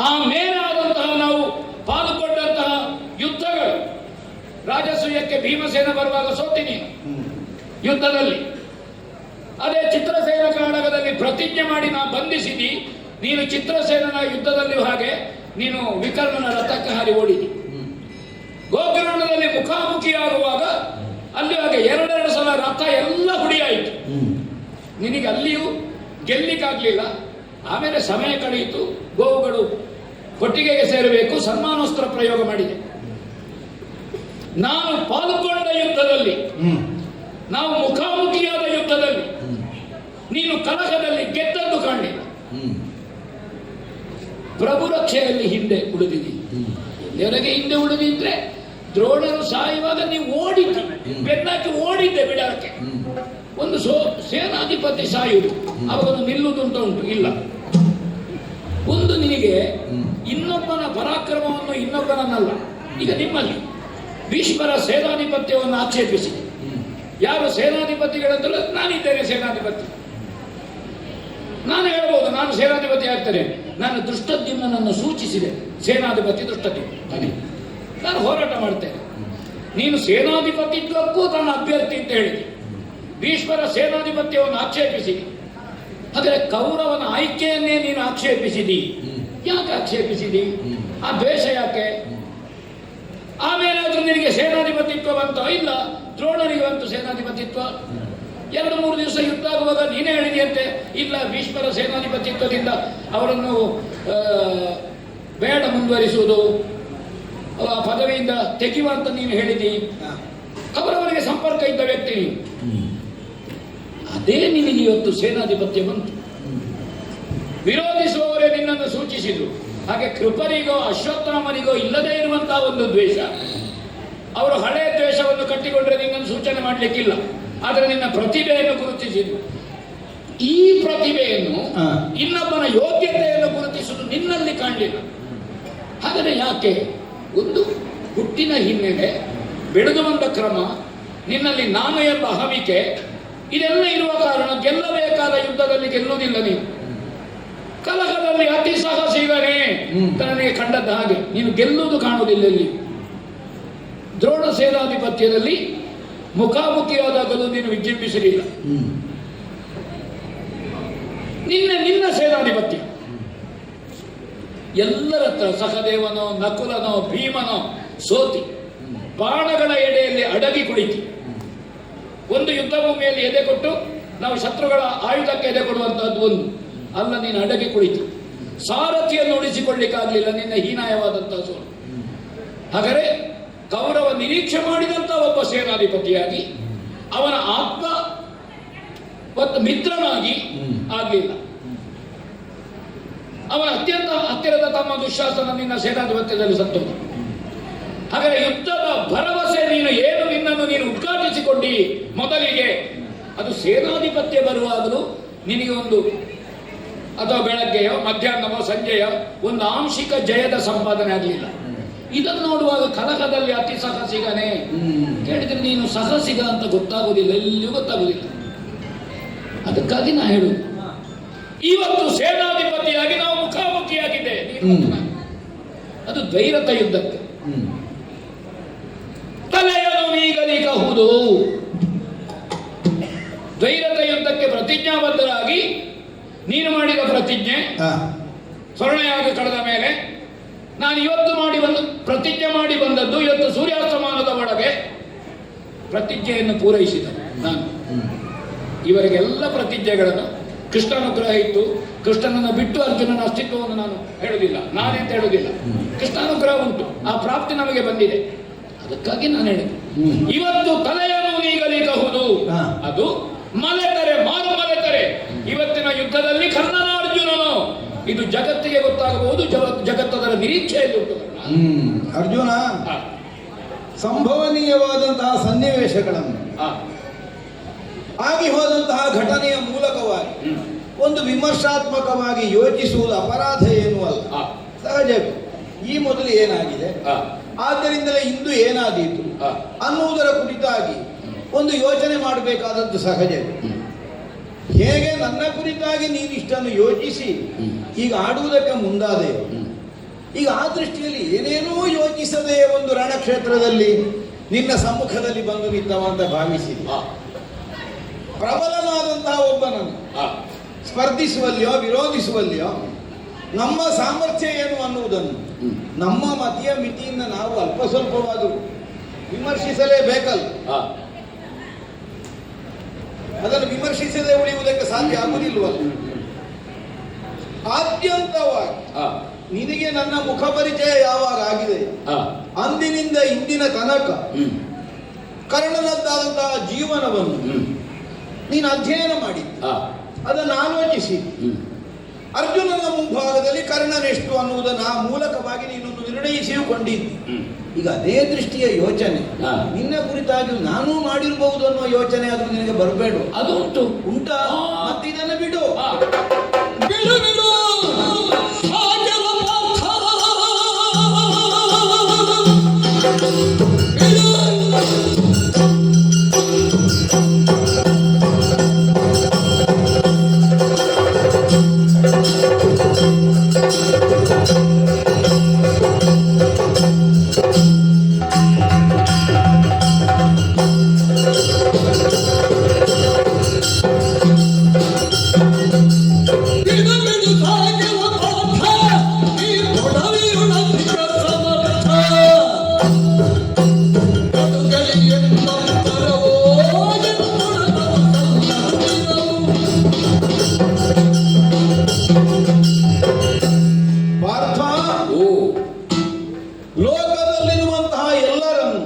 ಆ ಮೇಲಾದಂತಹ ನಾವು ಪಾಲ್ಗೊಂಡಂತಹ ಯುದ್ಧಗಳು, ರಾಜಸೂಯಕ್ಕೆ ಭೀಮಸೇನ ಬರುವಾಗ ಸೋತಿನಿ, ಯುದ್ಧದಲ್ಲಿ. ಅದೇ ಚಿತ್ರಸೇನ ಕಾಳಗದಲ್ಲಿ ಪ್ರತಿಜ್ಞೆ ಮಾಡಿ ನಾ ಬಂಧಿಸಿದಿ, ನೀನು ಚಿತ್ರಸೇನನ ಯುದ್ಧದಲ್ಲಿ ಹಾಗೆ ನೀನು ವಿಕರ್ಣನ ರಥಕ್ಕೆ ಹಾರಿ ಓಡಿದಿ. ಗೋಕರ್ಣದಲ್ಲಿ ಮುಖಾಮುಖಿಯಾಗುವಾಗ ಅಲ್ಲಿ ಹಾಗೆ ಎರಡೆರಡು ಸಲ ರಥ ಎಲ್ಲ ಹುಡಿಯಾಯಿತು. ನಿನಗೆ ಅಲ್ಲಿಯೂ ಗೆಲ್ಲಿಕ್ಕಾಗ್ಲಿಲ್ಲ. ಆಮೇಲೆ ಸಮಯ ಕಳೆಯಿತು, ಗೋವುಗಳು ಕೊಟ್ಟಿಗೆಗೆ ಸೇರಬೇಕು, ಸನ್ಮಾನೋಸ್ತ್ರ ಪ್ರಯೋಗ ಮಾಡಿದೆ. ನಾನು ಪಾಲ್ಗೊಂಡ ಯುದ್ಧದಲ್ಲಿ, ನಾವು ಮುಖಾಮುಖಿಯಾದ ಯುದ್ಧದಲ್ಲಿ ನೀನು ಕಲಹದಲ್ಲಿ ಗೆದ್ದದ್ದು ಕಾಣಲಿಲ್ಲ. ಪ್ರಭು ರಕ್ಷೆಯಲ್ಲಿ ಹಿಂದೆ ಉಳಿದಿದ್ದೀನಿ. ಎಲ್ಲಿವರೆಗೆ ಹಿಂದೆ ಉಳಿದಿದ್ರೆ ದ್ರೋಣರು ಸಾಯುವಾಗ ನೀವು ಓಡಿದ್ದೆ, ಬೆನ್ನಾಕಿ ಓಡಿದ್ದೆ ಬಿಡಕ್ಕೆ. ಒಂದು ಸೇನಾಧಿಪತಿ ಸಾಯುವುದು, ಅವಾಗೊಂದು ನಿಲ್ಲುವುದುಂಟು ಉಂಟು ಇಲ್ಲ. ಒಂದು ನಿನಗೆ ಇನ್ನೊಬ್ಬನ ಪರಾಕ್ರಮವನ್ನು ಇನ್ನೊಬ್ಬನನ್ನಲ್ಲ. ಈಗ ನಿಮ್ಮಲ್ಲಿ ಭೀಷ್ಮರ ಸೇನಾಧಿಪತ್ಯವನ್ನು ಆಕ್ಷೇಪಿಸಿ ಯಾರು ಸೇನಾಧಿಪತಿಗಳಂತಲ್ಲ, ನಾನಿದ್ದೇನೆ ಸೇನಾಧಿಪತಿ, ನಾನು ಹೇಳ್ಬೋದು ನಾನು ಸೇನಾಧಿಪತಿ ಆಗ್ತೇನೆ. ನಾನು ದೃಷ್ಟದ್ಯುಮ್ನನ್ನು ಸೂಚಿಸಿದೆ, ಸೇನಾಧಿಪತಿ ದೃಷ್ಟದ್ಯುಮ್ನ, ನಾನು ಹೋರಾಟ ಮಾಡ್ತೇನೆ. ನೀನು ಸೇನಾಧಿಪತಿತ್ವಕ್ಕೂ ತನ್ನ ಅಭ್ಯರ್ಥಿ ಅಂತ ಹೇಳಿದೆ. ಭೀಷ್ಮರ ಸೇನಾಧಿಪತ್ಯವನ್ನು ಆಕ್ಷೇಪಿಸಿ, ಆದರೆ ಕೌರವನ ಆಯ್ಕೆಯನ್ನೇ ನೀನು ಆಕ್ಷೇಪಿಸಿದಿ. ಯಾಕೆ ಆಕ್ಷೇಪಿಸಿದಿ? ಆ ದ್ವೇಷ ಯಾಕೆ? ಆಮೇಲೆ ಅದು ನಿನಗೆ ಸೇನಾಧಿಪತಿತ್ವ ಬಂತ? ಇಲ್ಲ, ದ್ರೋಣರಿಗೆ ಬಂತು ಸೇನಾಧಿಪತಿತ್ವ. 2-3 ದಿವಸ ಯುದ್ಧ ಆಗುವಾಗ ನೀನೇ ಹೇಳಿದೆಯಂತೆ, ಇಲ್ಲ ಭೀಷ್ಮರ ಸೇನಾಧಿಪತಿತ್ವದಿಂದ ಅವರನ್ನು ಬೇಡ ಮುಂದುವರಿಸುವುದು, ಪದವಿಯಿಂದ ತೆಗೆಯುವ ಅಂತ ನೀನು ಹೇಳಿದಿ. ಕೌರವರಿಗೆ ಸಂಪರ್ಕ ಇದ್ದ ವ್ಯಕ್ತಿ ನೀನು. ಅದೇ ನಿನಗೆ ಇವತ್ತು ಸೇನಾಧಿಪತ್ಯ ಬಂತು. ವಿರೋಧಿಸುವವರೇ ನಿನ್ನನ್ನು ಸೂಚಿಸಿದ್ರು. ಹಾಗೆ ಕೃಪರಿಗೋ ಅಶ್ವತ್ಥಾಮನಿಗೋ ಇಲ್ಲದೇ ಇರುವಂತಹ ಒಂದು ದ್ವೇಷ, ಅವರು ಹಳೆಯ ದ್ವೇಷವನ್ನು ಕಟ್ಟಿಕೊಂಡ್ರೆ ನಿನ್ನನ್ನು ಸೂಚನೆ ಮಾಡಲಿಕ್ಕಿಲ್ಲ. ಆದರೆ ನಿನ್ನ ಪ್ರತಿಭೆಯನ್ನು ಗುರುತಿಸಿದ್ರು. ಈ ಪ್ರತಿಭೆಯನ್ನು, ಇನ್ನೊಬ್ಬನ ಯೋಗ್ಯತೆಯನ್ನು ಗುರುತಿಸುವುದು ನಿನ್ನಲ್ಲಿ ಕಾಣಲಿಲ್ಲ. ಹಾಗಾದರೆ ಯಾಕೆ? ಒಂದು ಹುಟ್ಟಿನ ಹಿನ್ನೆಲೆ, ಬೆಳೆದು ಬಂದ ಕ್ರಮ, ನಿನ್ನಲ್ಲಿ ನಾನು ಎಂಬ ಹವಿಕೆ, ಇದೆಲ್ಲ ಇರುವ ಕಾರಣ ಗೆಲ್ಲಬೇಕಾದ ಯುದ್ಧದಲ್ಲಿ ಗೆಲ್ಲುವುದಿಲ್ಲ ನೀನು. ಕಲಹದಲ್ಲಿ ಅತಿ ಸಾಹಸಿಗನೇ ನನಗೆ ಕಂಡದ್ದ ಹಾಗೆ ನೀನು ಗೆಲ್ಲುವುದು ಕಾಣುವುದಿಲ್ಲ. ಇಲ್ಲಿ ದ್ರೋಣ ಸೇನಾಧಿಪತ್ಯದಲ್ಲಿ ಮುಖಾಮುಖಿಯಾದಾಗಲೂ ನೀನು ವಿಜೃಂಭಿಸಲಿಲ್ಲ. ನಿನ್ನ ಸೇನಾಧಿಪತ್ಯ ಎಲ್ಲರ ಹತ್ರ ಸಹದೇವನೋ ನಕುಲನೋ ಭೀಮನೋ ಸೋತಿ ಬಾಣಗಳ ಎಡೆಯಲ್ಲಿ ಅಡಗಿ ಕುಳಿತು, ಒಂದು ಯುದ್ಧ ಭೂಮಿಯಲ್ಲಿ ಎದೆ ಕೊಟ್ಟು ನಾವು ಶತ್ರುಗಳ ಆಯುಧಕ್ಕೆ ಎದೆ ಕೊಡುವಂತಹದ್ದು ಒಂದು ಅಲ್ಲ. ನೀನು ಅಡಗಿ ಕುಳಿತು ಸಾರಥಿಯನ್ನು ಉಳಿಸಿಕೊಳ್ಳಿಕ್ಕಾಗಲಿಲ್ಲ, ನಿನ್ನ ಹೀನಾಯವಾದಂತಹ ಸೋಲು. ಹಾಗಾದರೆ ಕೌರವ ನಿರೀಕ್ಷೆ ಮಾಡಿದಂತ ಒಬ್ಬ ಸೇನಾಧಿಪತಿಯಾಗಿ ಅವನ ಆತ್ಮ ಮತ್ತು ಮಿತ್ರನಾಗಿ ಆಗಲಿಲ್ಲ. ಅವನ ಅತ್ಯಂತ ಹತ್ತಿರದ ತಮ್ಮ ದುಶ್ಯಾಸನ ನಿನ್ನ ಸೇನಾಧಿಪತ್ಯದಲ್ಲಿ ಸತ್ತೋದ. ಹಾಗಾದರೆ ಯುದ್ಧದ ಭರವಸೆ ನಿನ್ನನ್ನು ನೀನು ಉದ್ಘಾಟಿಸಿಕೊಂಡಿ ಮೊದಲಿಗೆ. ಅದು ಸೇನಾಧಿಪತ್ಯ ಬರುವಾಗಲೂ ನಿನಗೆ ಒಂದು ಅಥವಾ ಬೆಳಗ್ಗೆಯೋ ಮಧ್ಯಾಹ್ನವೋ ಸಂಜೆಯೋ ಒಂದು ಆಂಶಿಕ ಜಯದ ಸಂಪಾದನೆ ಆಗಲಿಲ್ಲ. ಇದನ್ನು ನೋಡುವಾಗ ಕಲಹದಲ್ಲಿ ಅತಿ ಸಾಹಸಿಗನೇ ಕೇಳಿದ್ರೆ ನೀನು ಸಾಹಸಿಗ ಅಂತ ಗೊತ್ತಾಗುವುದಿಲ್ಲ, ಎಲ್ಲಿಯೂ ಗೊತ್ತಾಗುವುದಿಲ್ಲ. ಅದಕ್ಕಾಗಿ ನಾ ಹೇಳುದು, ಇವತ್ತು ಸೇನಾಧಿಪತಿಯಾಗಿ ನಾವು ಮುಖಾಮುಖಿಯಾಗಿದೆ. ಅದು ದ್ವೈರಥ ಯುದ್ಧಕ್ಕೆ ತಲೆಯನ್ನು ನೀಗಲಿಕಹುದು. ದ್ವೈರಥ ಯುದ್ಧಕ್ಕೆ ಪ್ರತಿಜ್ಞಾಬದ್ಧರಾಗಿ ನೀನು ಮಾಡಿದ ಪ್ರತಿಜ್ಞೆ ಸ್ವರ್ಣಯಾಗ ಕಳೆದ ಮೇಲೆ ನಾನು ಇವತ್ತು ಪ್ರತಿಜ್ಞೆ ಮಾಡಿ ಬಂದದ್ದು, ಇವತ್ತು ಸೂರ್ಯಾಸ್ತಮಾನದ ಒಳಗೆ ಪ್ರತಿಜ್ಞೆಯನ್ನು ಪೂರೈಸಿದ ನಾನು. ಇವರಿಗೆಲ್ಲ ಪ್ರತಿಜ್ಞೆಗಳನ್ನು ಕೃಷ್ಣಾನುಗ್ರಹ ಇತ್ತು. ಕೃಷ್ಣನನ್ನು ಬಿಟ್ಟು ಅರ್ಜುನನ ಅಸ್ತಿತ್ವವನ್ನು ನಾನು ಹೇಳುವುದಿಲ್ಲ, ನಾನೆಂತ ಹೇಳುವುದಿಲ್ಲ. ಕೃಷ್ಣಾನುಗ್ರಹ ಉಂಟು, ಆ ಪ್ರಾಪ್ತಿ ನಮಗೆ ಬಂದಿದೆ. ಅದಕ್ಕಾಗಿ ನಾನು ಹೇಳಿದೆ, ಇವತ್ತು ತಲೆಯನ್ನು ನೀಗಲಿಕಹುದು. ಅದು ಮಲೆತರೆ ಮಲೆತರೆ ಇವತ್ತಿನ ಯುದ್ಧದಲ್ಲಿ ಕರ್ಣನ ಅರ್ಜುನನು ಇದು ಜಗತ್ತಿಗೆ ಗೊತ್ತಾಗಬಹುದು. ಜಗತ್ತದರ ನಿರೀಕ್ಷೆಯಲ್ಲಿ ಉಂಟು. ಅರ್ಜುನ ಸಂಭವನೀಯವಾದಂತಹ ಸನ್ನಿವೇಶಗಳನ್ನು ಆಗಿ ಹೋದಂತಹ ಘಟನೆಯ ಮೂಲಕವಾಗಿ ಒಂದು ವಿಮರ್ಶಾತ್ಮಕವಾಗಿ ಯೋಚಿಸುವುದು ಅಪರಾಧ ಏನೂ ಅಲ್ಲ, ಸಹಜ. ಈ ಮೊದಲು ಏನಾಗಿದೆ, ಆದ್ದರಿಂದಲೇ ಇಂದು ಏನಾದೀತು ಅನ್ನುವುದರ ಕುರಿತಾಗಿ ಒಂದು ಯೋಚನೆ ಮಾಡಬೇಕಾದದ್ದು ಸಹಜ. ಹೇಗೆ ನನ್ನ ಕುರಿತಾಗಿ ನೀನಿಷ್ಟನ್ನು ಯೋಚಿಸಿ ಈಗ ಆಡುವುದಕ್ಕೆ ಮುಂದಾದೆ, ಈಗ ಆ ದೃಷ್ಟಿಯಲ್ಲಿ ಏನೇನೂ ಯೋಚಿಸದೆ ಒಂದು ರಣಕ್ಷೇತ್ರದಲ್ಲಿ ನಿನ್ನ ಸಮ್ಮುಖದಲ್ಲಿ ಬಂದು ನಿಂತವ ಅಂತ ಭಾವಿಸಿ ಪ್ರಬಲನಾದಂತಹ ಒಬ್ಬನನ್ನು ಸ್ಪರ್ಧಿಸುವಲ್ಲಿಯೋ ವಿರೋಧಿಸುವಲ್ಲಿಯೋ ನಮ್ಮ ಸಾಮರ್ಥ್ಯ ಏನು ಅನ್ನುವುದನ್ನು ನಮ್ಮ ಮತಿಯ ಮಿತಿಯಿಂದ ನಾವು ಅಲ್ಪ ಸ್ವಲ್ಪವಾದರೂ ವಿಮರ್ಶಿಸಲೇಬೇಕಲ್ಲ. ಅದನ್ನು ವಿಮರ್ಶಿಸದೆ ಉಳಿಯುವುದಕ್ಕೆ ಸಾಧ್ಯ ಆಗುವುದಿಲ್ವಲ್ಲ. ಆದ್ಯಂತವಾಗಿ ನಿನಗೆ ನನ್ನ ಮುಖ ಪರಿಚಯ ಯಾವಾಗ ಆಗಿದೆ ಅಂದಿನಿಂದ ಇಂದಿನ ತನಕ ಕರ್ಣನದ್ದಾದಂತಹ ಜೀವನವನ್ನು ನೀನು ಅಧ್ಯಯನ ಮಾಡಿದ್ದ, ಅದನ್ನು ಆಲೋಚಿಸಿ ಅರ್ಜುನನ ಮುಂಭಾಗದಲ್ಲಿ ಕರ್ಣನೆಷ್ಟು ಅನ್ನುವುದನ್ನು ಆ ಮೂಲಕವಾಗಿ ನೀನೊಂದು ನಿರ್ಣಯಿಸಿಕೊಂಡಿದ್ದಿ. ಈಗ ಅದೇ ದೃಷ್ಟಿಯ ಯೋಚನೆ ನಿನ್ನ ಕುರಿತಾಗಿ ನಾನೂ ಮಾಡಿರಬಹುದು ಅನ್ನುವ ಯೋಚನೆ ಅದು ನಿನಗೆ ಬರಬೇಡ. ಅದು ಉಂಟು ಉಂಟಾ? ಮತ್ತೆ ಇದನ್ನು ಬಿಡು. ಬಿಡು ಬಿಡು ಲೋಕದಲ್ಲಿರುವಂತಹ ಎಲ್ಲರನ್ನು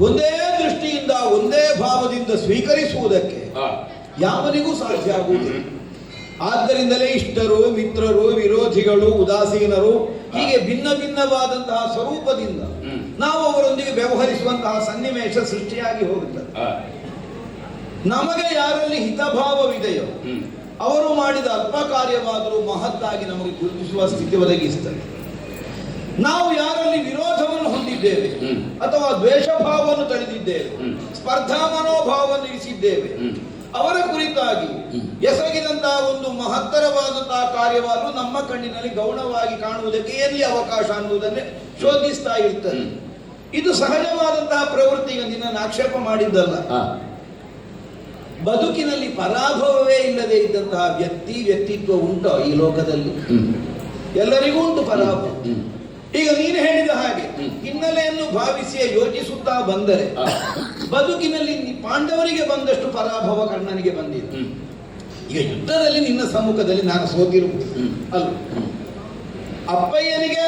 ಒಂದೇ ದೃಷ್ಟಿಯಿಂದ ಒಂದೇ ಭಾವದಿಂದ ಸ್ವೀಕರಿಸುವುದಕ್ಕೆ ಯಾವನಿಗೂ ಸಾಧ್ಯ ಆಗುವುದಿಲ್ಲ. ಆದ್ದರಿಂದಲೇ ಇಷ್ಟರು, ಮಿತ್ರರು, ವಿರೋಧಿಗಳು, ಉದಾಸೀನರು ಹೀಗೆ ಭಿನ್ನ ಭಿನ್ನವಾದಂತಹ ಸ್ವರೂಪದಿಂದ ನಾವು ಅವರೊಂದಿಗೆ ವ್ಯವಹರಿಸುವಂತಹ ಸನ್ನಿವೇಶ ಸೃಷ್ಟಿಯಾಗಿ ಹೋಗುತ್ತದೆ. ನಮಗೆ ಯಾರಲ್ಲಿ ಹಿತಭಾವವಿದೆಯೋ ಅವರು ಮಾಡಿದ ಅಲ್ಪ ಕಾರ್ಯವಾದರೂ ಮಹತ್ತಾಗಿ ನಮಗೆ ಗುರುತಿಸುವ ಸ್ಥಿತಿ ಒದಗಿಸುತ್ತದೆ. ನಾವು ಯಾರಲ್ಲಿ ವಿರೋಧವನ್ನು ಹೊಂದಿದ್ದೇವೆ ಅಥವಾ ದ್ವೇಷ ಭಾವವನ್ನು ತಳೆದಿದ್ದೇವೆ, ಸ್ಪರ್ಧಾ ಮನೋಭಾವವನ್ನು ಇರಿಸಿದ್ದೇವೆ, ಅವರ ಕುರಿತಾಗಿ ಎಸಗಿದಂತಹ ಒಂದು ಮಹತ್ತರವಾದಂತಹ ಕಾರ್ಯವಾದರೂ ನಮ್ಮ ಕಣ್ಣಿನಲ್ಲಿ ಗೌಣವಾಗಿ ಕಾಣುವುದಕ್ಕೆ ಎಲ್ಲಿ ಅವಕಾಶ ಅನ್ನುವುದನ್ನೇ ಶೋಧಿಸ್ತಾ ಇರ್ತದೆ. ಇದು ಸಹಜವಾದಂತಹ ಪ್ರವೃತ್ತಿಗೆ ನಿನ್ನನ್ನು ಆಕ್ಷೇಪ ಮಾಡಿದ್ದಲ್ಲ. ಬದುಕಿನಲ್ಲಿ ಪರಾಭವವೇ ಇಲ್ಲದೆ ಇದ್ದಂತಹ ವ್ಯಕ್ತಿತ್ವ ಉಂಟೋ ಈ ಲೋಕದಲ್ಲಿ? ಎಲ್ಲರಿಗೂ ಉಂಟು ಪರಾಭವ. ಈಗ ನೀನು ಹೇಳಿದ ಹಾಗೆ ಹಿನ್ನೆಲೆಯನ್ನು ಭಾವಿಸಿ ಯೋಚಿಸುತ್ತಾ ಬಂದರೆ ಬದುಕಿನಲ್ಲಿ ಪಾಂಡವರಿಗೆ ಬಂದಷ್ಟು ಪರಾಭವ ಕರ್ಣನಿಗೆ ಬಂದಿದೆ. ಈಗ ಯುದ್ಧದಲ್ಲಿ ನಿನ್ನ ಸಮ್ಮುಖದಲ್ಲಿ ನಾನು ಸೋತಿರುವುದು ಅಲ್ಲ. ಅಪ್ಪಯ್ಯನಿಗೆ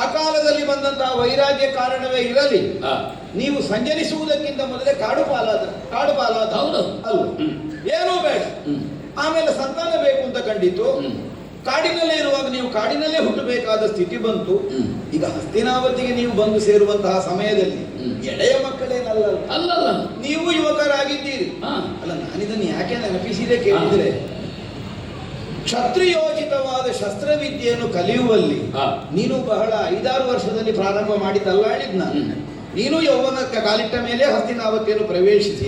ಅಕಾಲದಲ್ಲಿ ಬಂದಂತಹ ವೈರಾಗ್ಯ ಕಾರಣವೇ ಇರಲಿ, ನೀವು ಸಂಚರಿಸುವುದಕ್ಕಿಂತ ಮೊದಲೇ ಕಾಡು ಪಾಲಾದ ಅಲ್ಲ, ಏನೂ ಬೇಡ. ಆಮೇಲೆ ಸಂತಾನ ಬೇಕು ಅಂತ ಕಂಡಿತು. ಕಾಡಿನಲ್ಲೇ ಇರುವಾಗ ನೀವು ಕಾಡಿನಲ್ಲೇ ಹುಟ್ಟಬೇಕಾದ ಸ್ಥಿತಿ ಬಂತು. ಈಗ ಹಸ್ತಿನಾವತಿಗೆ ನೀವು ಬಂದು ಸೇರುವಂತಹ ಸಮಯದಲ್ಲಿ ಎಳೆಯ ಮಕ್ಕಳೇನಲ್ಲ ಅಲ್ಲಲ್ಲ, ನೀವು ಯುವಕರಾಗಿದ್ದೀರಿ. ಅಲ್ಲ, ನಾನಿದನ್ನು ಯಾಕೆ ನೆನಪಿಸಿದೆ ಕೇಳಿದ್ರೆ, ಕ್ಷತ್ರಿಯೋಚಿತವಾದ ಶಸ್ತ್ರವಿದ್ಯೆಯನ್ನು ಕಲಿಯುವಲ್ಲಿ ನೀನು ಬಹಳ 5-6 ವರ್ಷದಲ್ಲಿ ಪ್ರಾರಂಭ ಮಾಡಿ ತಲ್ಲಾಡಿದ್ ನಾನು. ನೀನು ಯೌವನಕ್ಕೆ ಕಾಲಿಟ್ಟ ಮೇಲೆ ಹಸ್ತಿನಾವತಿಯನ್ನು ಪ್ರವೇಶಿಸಿ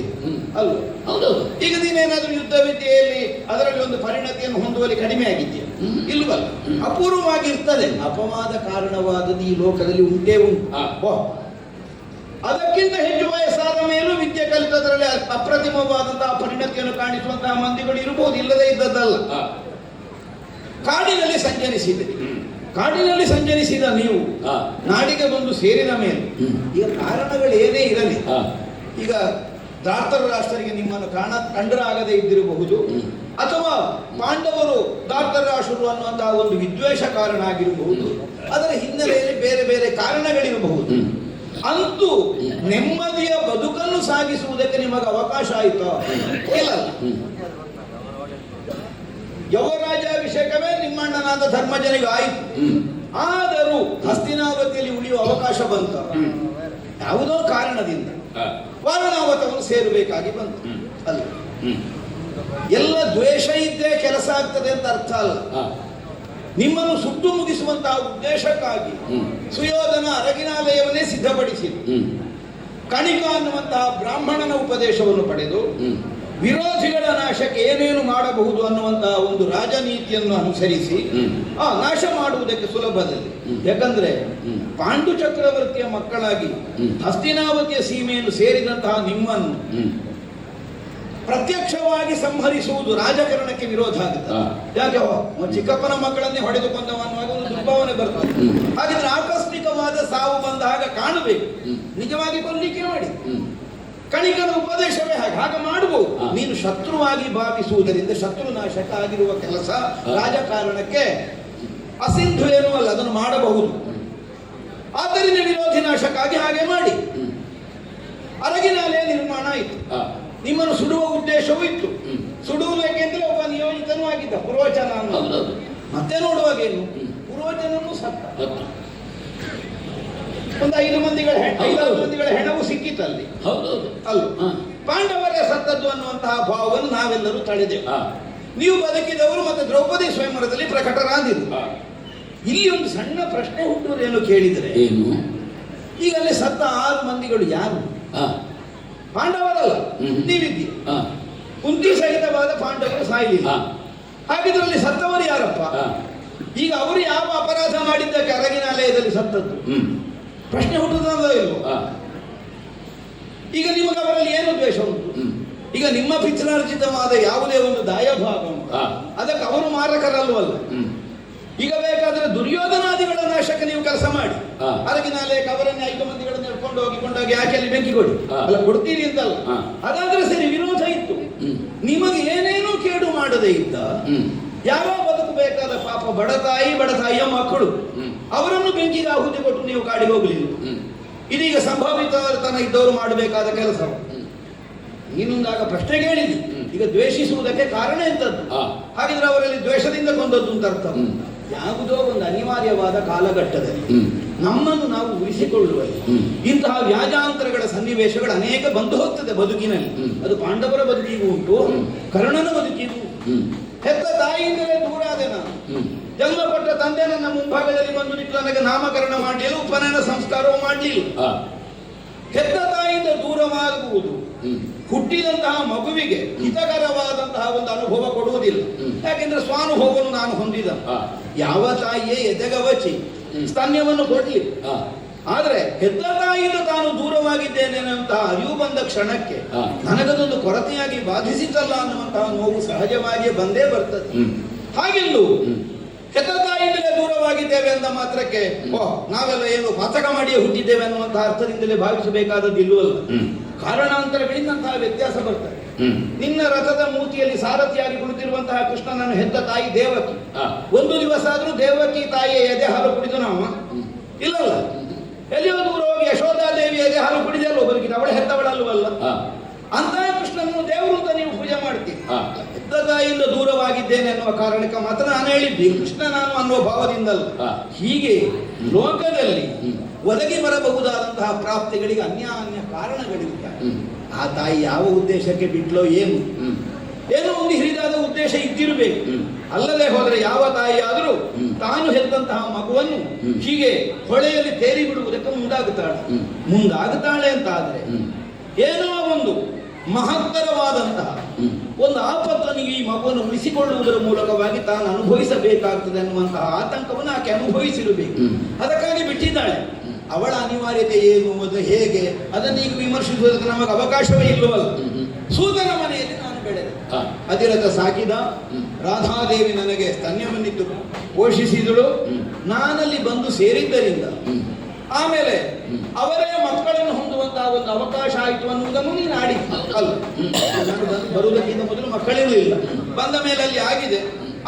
ಅಲ್ವ? ಹೌದೌದು. ಈಗ ನೀನೇನಾದ್ರೂ ಯುದ್ಧ ವಿದ್ಯೆಯಲ್ಲಿ ಅದರಲ್ಲಿ ಒಂದು ಪರಿಣತಿಯನ್ನು ಹೊಂದುವಲ್ಲಿ ಕಡಿಮೆ ಆಗಿದೆಯಾ? ಇಲ್ವಲ್ಲ, ಅಪೂರ್ವವಾಗಿರ್ತದೆ. ಅಪವಾದ ಕಾರಣವಾದದ್ದು ಈ ಲೋಕದಲ್ಲಿ ಉಂಟೇ ಉಂಟು. ಅದಕ್ಕಿಂತ ಹೆಚ್ಚು ವಯಸ್ಸಾದ ಮೇಲೂ ವಿದ್ಯೆ ಕಲಿತದರಲ್ಲಿ ಅಪ್ರತಿಮವಾದಂತಹ ಪರಿಣತಿಯನ್ನು ಕಾಣಿಸುವಂತಹ ಮಂದಿಗಳು ಇರಬಹುದು, ಇಲ್ಲದೆ ಇದ್ದದ್ದಲ್ಲ. ಕಾಡಿನಲ್ಲಿ ಸಂಚರಿಸಿದ ನೀವು ನಾಡಿಗೆ ಬಂದು ಸೇರಿದ ಮೇಲೆ ಈಗ ಕಾರಣಗಳು ಏನೇ ಇರಲಿ, ಈಗ ದಾರ್ತರ ರಾಷ್ಟ್ರರಿಗೆ ನಿಮ್ಮನ್ನು ಕಂಡರಾಗದೇ ಇದ್ದಿರಬಹುದು, ಅಥವಾ ಪಾಂಡವರು ದಾರ್ತರ ರಾಷ್ಟ್ರರು ಅನ್ನುವಂತಹ ಒಂದು ವಿದ್ವೇಷ ಕಾರಣ ಆಗಿರಬಹುದು, ಅದರ ಹಿನ್ನೆಲೆಯಲ್ಲಿ ಬೇರೆ ಬೇರೆ ಕಾರಣಗಳಿರಬಹುದು. ಅಂತೂ ನೆಮ್ಮದಿಯ ಬದುಕನ್ನು ಸಾಗಿಸುವುದಕ್ಕೆ ನಿಮಗೆ ಅವಕಾಶ ಆಯಿತು ಇಲ್ಲ? ಯುವರಾಜಾಭಿಷೇಕವೇ ನಿಮ್ಮಣ್ಣನಾದ ಧರ್ಮಜನಿಗೆ ಆಯಿತು. ಆದರೂ ಹಸ್ತಿನಾವತಿಯಲ್ಲಿ ಉಳಿಯುವ ಅವಕಾಶ ಬಂತು. ಯಾವುದೋ ಕಾರಣದಿಂದ ವಾರಣಾವತವನ್ನು ಸೇರಬೇಕಾಗಿ ಬಂತು ಅಲ್ಲ. ಎಲ್ಲ ದ್ವೇಷ ಇದ್ದೇ ಕೆಲಸ ಆಗ್ತದೆ ಅಂತ ಅರ್ಥ ಅಲ್ಲ. ನಿಮ್ಮನ್ನು ಸುಟ್ಟು ಮುಗಿಸುವಂತಹ ಉದ್ದೇಶಕ್ಕಾಗಿ ಸುಯೋಧನ ಅರಗಿನಾಲಯವನ್ನೇ ಸಿದ್ಧಪಡಿಸಿತು. ಕಣಿಕ ಅನ್ನುವಂತಹ ಬ್ರಾಹ್ಮಣನ ಉಪದೇಶವನ್ನು ಪಡೆದು ವಿರೋಧಿಗಳ ನಾಶಕ್ಕೆ ಏನೇನು ಮಾಡಬಹುದು ಅನ್ನುವಂತಹ ಒಂದು ರಾಜನೀತಿಯನ್ನು ಅನುಸರಿಸಿ ನಾಶ ಮಾಡುವುದಕ್ಕೆ ಸುಲಭದಲ್ಲಿ. ಯಾಕಂದ್ರೆ ಪಾಂಡು ಚಕ್ರವರ್ತಿಯ ಮಕ್ಕಳಾಗಿ ಹಸ್ತಿನಾವತಿಯ ಸೀಮೆಯನ್ನು ಸೇರಿದಂತಹ ನಿಮ್ಮನ್ನು ಪ್ರತ್ಯಕ್ಷವಾಗಿ ಸಂಹರಿಸುವುದು ರಾಜಕಾರಣಕ್ಕೆ ವಿರೋಧ ಆಗುತ್ತೆ. ಹಾ. ಯಾಕೆ ಚಿಕ್ಕಪ್ಪನ ಮಕ್ಕಳನ್ನೇ ಹೊಡೆದುಕೊಂಡವ ಅನ್ನುವಾಗ ಒಂದು ದುರ್ಭಾವನೆ ಬರ್ತದೆ. ಹಾಗಿದ್ರೆ ಆಕಸ್ಮಿಕವಾದ ಸಾವು ಬಂದಾಗ ಕಾಣಬೇಕು, ನಿಜವಾಗಿ ಕೊಲ್ಲಿಕ್ಕೆ ಮಾಡಿ. ಕಣಿಕನ ಉಪದೇಶವೇ ಹಾಗೆ ಮಾಡಬಹುದು. ಹಾ. ನೀನು ಶತ್ರುವಾಗಿ ಭಾವಿಸುವುದರಿಂದ ಶತ್ರುನಾಶಕ ಆಗಿರುವ ಕೆಲಸ ರಾಜಕಾರಣಕ್ಕೆ ಅಸಿಂಧು ಏನೂ ಅಲ್ಲ, ಅದನ್ನು ಮಾಡಬಹುದು. ಆದ್ದರಿಂದ ವಿರೋಧಿ ನಾಶಕ್ಕಾಗಿ ಹಾಗೆ ಮಾಡಿ. ಅರಗಿನಾಲೆ ನಿರ್ಮಾಣ ಆಯಿತು, ನಿಮ್ಮನ್ನು ಸುಡುವ ಉದ್ದೇಶವೂ ಇತ್ತು. ಸುಡುವುದಕ್ಕೆಂದ್ರೆ ಒಬ್ಬ ನಿಯೋಜಿತನೂ ಆಗಿದ್ದ, ಪುರೋಚನ ಅನ್ನೋದು. ಮತ್ತೆ ನೋಡುವಾಗ ಏನು, ಪುರೋಚನನು ಸತ್ತ. ಒಂದು 5 ಮಂದಿಗಳ ಹೆಣವು ಸಿಕ್ಕಿತಲ್ಲಿ. ಅಲ್ಲ, ಪಾಂಡವರೇ ಸತ್ತದ್ದು ಅನ್ನುವಂತಹ ಭಾವವನ್ನು ನಾವೆಲ್ಲರೂ ತಳೆದೆವು. ನೀವು ಬದುಕಿದವರು ಮತ್ತೆ ದ್ರೌಪದಿ ಸ್ವಯಂವರದಲ್ಲಿ ಪ್ರಕಟರಾದಿರು. ಇಲ್ಲಿ ಒಂದು ಸಣ್ಣ ಪ್ರಶ್ನೆ ಹುಟ್ಟುವುದೇನು ಕೇಳಿದರೆ, ಏನು ಈಗ ಅಲ್ಲಿ ಸತ್ತ 6 ಮಂದಿಗಳು ಯಾರು? ಪಾಂಡವರಲ್ಲ, ನೀವಿದ್ದೀರಿ. ಕುಂತಿ ಸಹಿತವಾದ ಪಾಂಡವರು ಸಾಯಲಿಲ್ಲ. ಹಾಗಿದ್ರಲ್ಲಿ ಸತ್ತವರು ಯಾರಪ್ಪ? ಈಗ ಅವರು ಯಾವ ಅಪರಾಧ ಮಾಡಿದ್ದಕ್ಕೆ ಅರಗಿನಾಲಯದಲ್ಲಿ ಸತ್ತದ್ದು? ಪ್ರಶ್ನೆ ಹುಟ್ಟುವುದಲ್ಲ ಇಲ್ವೋ? ಈಗ ನಿಮಗೆ ಅವರಲ್ಲಿ ಏನು ದ್ವೇಷ ಉಂಟು? ಈಗ ನಿಮ್ಮ ಪಿತ್ರಾರ್ಜಿತವಾದ ಯಾವುದೇ ಒಂದು ದಾಯಭಾಗ ಉಂಟು, ಅದಕ್ಕೆ ಅವರು ಮಾರಕರಲ್ವಲ್ಲ. ಈಗ ಬೇಕಾದ್ರೆ ದುರ್ಯೋಧನಾದಿಗಳ ನಾಶಕ್ಕೆ ನೀವು ಕೆಲಸ ಮಾಡಿ. ಅರಗಿನಾಲಯಕ್ಕೆ ಅವರನ್ನೇ 5 ಮಂದಿಗಳನ್ನು ಕೊಂಡೋಗಿ ಯಾಕೆ ಅಲ್ಲಿ ಬೆಂಕಿ ಕೊಡಿ, ಅಲ್ಲ ಕೊಡ್ತೀರಿ ಅಂತಲ್ಲ. ಅದಾದ್ರೆ ಸರಿ, ವಿರೋಧ ಇತ್ತು. ನಿಮಗೆ ಏನೇನೂ ಕೇಡು ಮಾಡದೇ ಇದ್ದ ಯಾರೋ ಬದುಕಬೇಕಾದ ಪಾಪ ಬಡ ತಾಯಿಯ ಮಕ್ಕಳು, ಅವರನ್ನು ಬೆಂಕಿಗೆ ಆಹುತಿ ಕೊಟ್ಟು ನೀವು ಕಾಡಿಗೆ ಹೋಗಲಿಲ್ಲ. ಇದೀಗ ಸಂಭಾವಿತತನ ಇದ್ದವರು ಮಾಡಬೇಕಾದ ಕೆಲಸ. ನೀನೊಂದಾಗ ಪ್ರಶ್ನೆ ಕೇಳಿದಿ, ಈಗ ದ್ವೇಷಿಸುವುದಕ್ಕೆ ಕಾರಣ ಎಂತದ್ದು? ಹಾಗಿದ್ರೆ ಅವರಲ್ಲಿ ದ್ವೇಷದಿಂದ ಕೊಂದದ್ದು ಅಂತ ಅರ್ಥ. ಯಾವುದೋ ಒಂದು ಅನಿವಾರ್ಯವಾದ ಕಾಲಘಟ್ಟದಲ್ಲಿ ನಮ್ಮನ್ನು ನಾವು ಉಳಿಸಿಕೊಳ್ಳುವಲ್ಲಿ ಇಂತಹ ವ್ಯಾಜಾಂತರಗಳ ಸನ್ನಿವೇಶಗಳು ಅನೇಕ ಬಂದು ಹೋಗ್ತದೆ ಬದುಕಿನಲ್ಲಿ. ಅದು ಪಾಂಡವರ ಬದುಕಿಗೂ ಉಂಟು, ಕರ್ಣನ ಬದುಕಿಗೂ. ಹೆತ್ತ ತಾಯಿಯಿಂದಲೇ ದೂರ ಆದೆ ನಾನು. ಜನ್ಮ ಕೊಟ್ಟ ತಂದೆ ನನ್ನ ಮುಂಭಾಗದಲ್ಲಿ ಬಂದು ನಿಂತು ನನಗೆ ನಾಮಕರಣ ಮಾಡಲಿಲ್ಲ, ಉಪನಯನ ಸಂಸ್ಕಾರವೂ ಮಾಡಲಿಲ್ಲ. ಹೆತ್ತ ತಾಯಿಯಿಂದ ದೂರವಾಗುವುದು ಹುಟ್ಟಿದಂತಹ ಮಗುವಿಗೆ ಹಿತಕರವಾದಂತಹ ಒಂದು ಅನುಭವ ಕೊಡುವುದಿಲ್ಲ. ಯಾಕೆಂದ್ರೆ ಸ್ವಾನುಭವವನ್ನು ನಾನು ಹೊಂದಿದ. ಯಾವ ತಾಯಿಯೇ ಎದೆಗವಚಿ ಸ್ತನ್ಯವನ್ನು ಕೊಡ್ಲಿ, ಆದ್ರೆ ಹೆತ್ತ ತಾಯಿಯಿಂದ ತಾನು ದೂರವಾಗಿದ್ದೇನೆ ಅನ್ನುವಂತಹ ಅರಿವು ಬಂದ ಕ್ಷಣಕ್ಕೆ ನನಗದೊಂದು ಕೊರತೆಯಾಗಿ ಬಾಧಿಸಿತಲ್ಲ ಅನ್ನುವಂತಹ ನೋವು ಸಹಜವಾಗಿಯೇ ಬಂದೇ ಬರ್ತದೆ. ಹಾಗೆಂದು ಹೆತ್ತ ತಾಯಿಯಿಂದಲೇ ದೂರವಾಗಿದ್ದೇವೆ ಅಂತ ಮಾತ್ರಕ್ಕೆ ನಾವೆಲ್ಲ ಏನು ಪಾತಕ ಮಾಡಿಯೇ ಹುಟ್ಟಿದ್ದೇವೆ ಅನ್ನುವಂತಹ ಅರ್ಥದಿಂದಲೇ ಭಾವಿಸಬೇಕಾದದ್ದಿಲ್ಲವಲ್ಲ. ಕಾರಣಾಂತರಗಳಿಂದಂತಹ ವ್ಯತ್ಯಾಸ ಬರ್ತದೆ. ನಿನ್ನ ರಥದ ಮೂತಿಯಲ್ಲಿ ಸಾರಥಿಯಾಗಿ ಕುಳಿತಿರುವಂತಹ ಕೃಷ್ಣನನ್ನು ಹೆತ್ತ ತಾಯಿ ದೇವಕಿ. ಒಂದು ದಿವಸ ಆದ್ರೂ ದೇವಕಿ ತಾಯಿಯ ಎದೆ ಹಾಲು ಕುಡಿದು ನಾವು ಇಲ್ಲಲ್ಲ, ಎಲ್ಲಿಯೋ ದೂರ ಹೋಗಿ ಯಶೋಧಾದೇವಿ ಎದೆ ಹಾಲು ಕುಡಿದೆ ಅಲ್ವ ಬದುಕಿದ, ಅವಳ ಹೆತ್ತವಳಲ್ವಲ್ಲ. ಅಂತಹ ಕೃಷ್ಣನನ್ನು ದೇವರು ಅಂತ ನೀವು ಪೂಜೆ ಮಾಡ್ತೀವಿ. ಹೆತ್ತ ತಾಯಿಯಿಂದ ದೂರವಾಗಿದ್ದೇನೆ ಅನ್ನುವ ಕಾರಣಕ್ಕೆ ಮಾತ್ರ ನಾನು ಹೇಳಿದ್ದೆ, ಕೃಷ್ಣ ನಾನು ಅನ್ನುವ ಭಾವದಿಂದಲ್ಲ. ಹೀಗೆ ಲೋಕದಲ್ಲಿ ಒದಗಿ ಬರಬಹುದಾದಂತಹ ಪ್ರಾಪ್ತಿಗಳಿಗೆ ಅನ್ಯಾನ್ಯ ಕಾರಣಗಳಿರುತ್ತವೆ. ಆ ತಾಯಿ ಯಾವ ಉದ್ದೇಶಕ್ಕೆ ಬಿಟ್ಲೋ ಏನೋ ಒಂದು ಹಿರಿದಾದ ಉದ್ದೇಶ ಇದ್ದಿರಬೇಕು. ಅಲ್ಲದೆ ಹೋದರೆ ಯಾವ ತಾಯಿ ಆದರೂ ತಾನು ಹೆತ್ತಂತಹ ಮಗುವನ್ನು ಹೀಗೆ ಹೊಳೆಯಲ್ಲಿ ತೇಲಿ ಬಿಡುವುದಕ್ಕೆ ಮುಂದಾಗುತ್ತಾಳೆ ಅಂತ ಆದ್ರೆ ಏನೋ ಒಂದು ಮಹತ್ತರವಾದಂತಹ ಒಂದು ಆಪತ್ತನಿಗೆ ಈ ಮಗುವನ್ನು ಉಳಿಸಿಕೊಳ್ಳುವುದರ ಮೂಲಕವಾಗಿ ತಾನು ಅನುಭವಿಸಬೇಕಾಗ್ತದೆ ಅನ್ನುವಂತಹ ಆತಂಕವನ್ನು ಆಕೆ ಅನುಭವಿಸಿರಬೇಕು. ಅದಕ್ಕಾಗಿ ಬಿಟ್ಟಿದ್ದಾಳೆ. ಅವಳ ಅನಿವಾರ್ಯತೆ ಏನು, ಅದು ಹೇಗೆ, ಅದನ್ನು ಈಗ ವಿಮರ್ಶಿಸುವುದಕ್ಕೆ ನಮಗೆ ಅವಕಾಶವೇ ಇಲ್ಲವಲ್ಲ. ಸೂತನ ಮನೆಯಲ್ಲಿ ನಾನು ಬೆಳೆದೆ, ಅಧಿರಥ ಸಾಕಿದ, ರಾಧಾದೇವಿ ನನಗೆ ಸ್ತನ್ಯವನ್ನಿತ್ತು ಪೋಷಿಸಿದಳು. ನಾನಲ್ಲಿ ಬಂದು ಸೇರಿದ್ದರಿಂದ ಆಮೇಲೆ ಅವರೇ ಮಕ್ಕಳನ್ನು ಹೊಂದುವಂತಹ ಒಂದು ಅವಕಾಶ ಆಯಿತು ಅನ್ನುವುದನ್ನು ನೀನು ಆಡಿ ಅಲ್ಲ. ಬರುವುದಕ್ಕಿಂತ ಮೊದಲು ಮಕ್ಕಳಿರಲಿಲ್ಲ, ಬಂದ ಮೇಲೆ ಅಲ್ಲಿ ಆಗಿದೆ.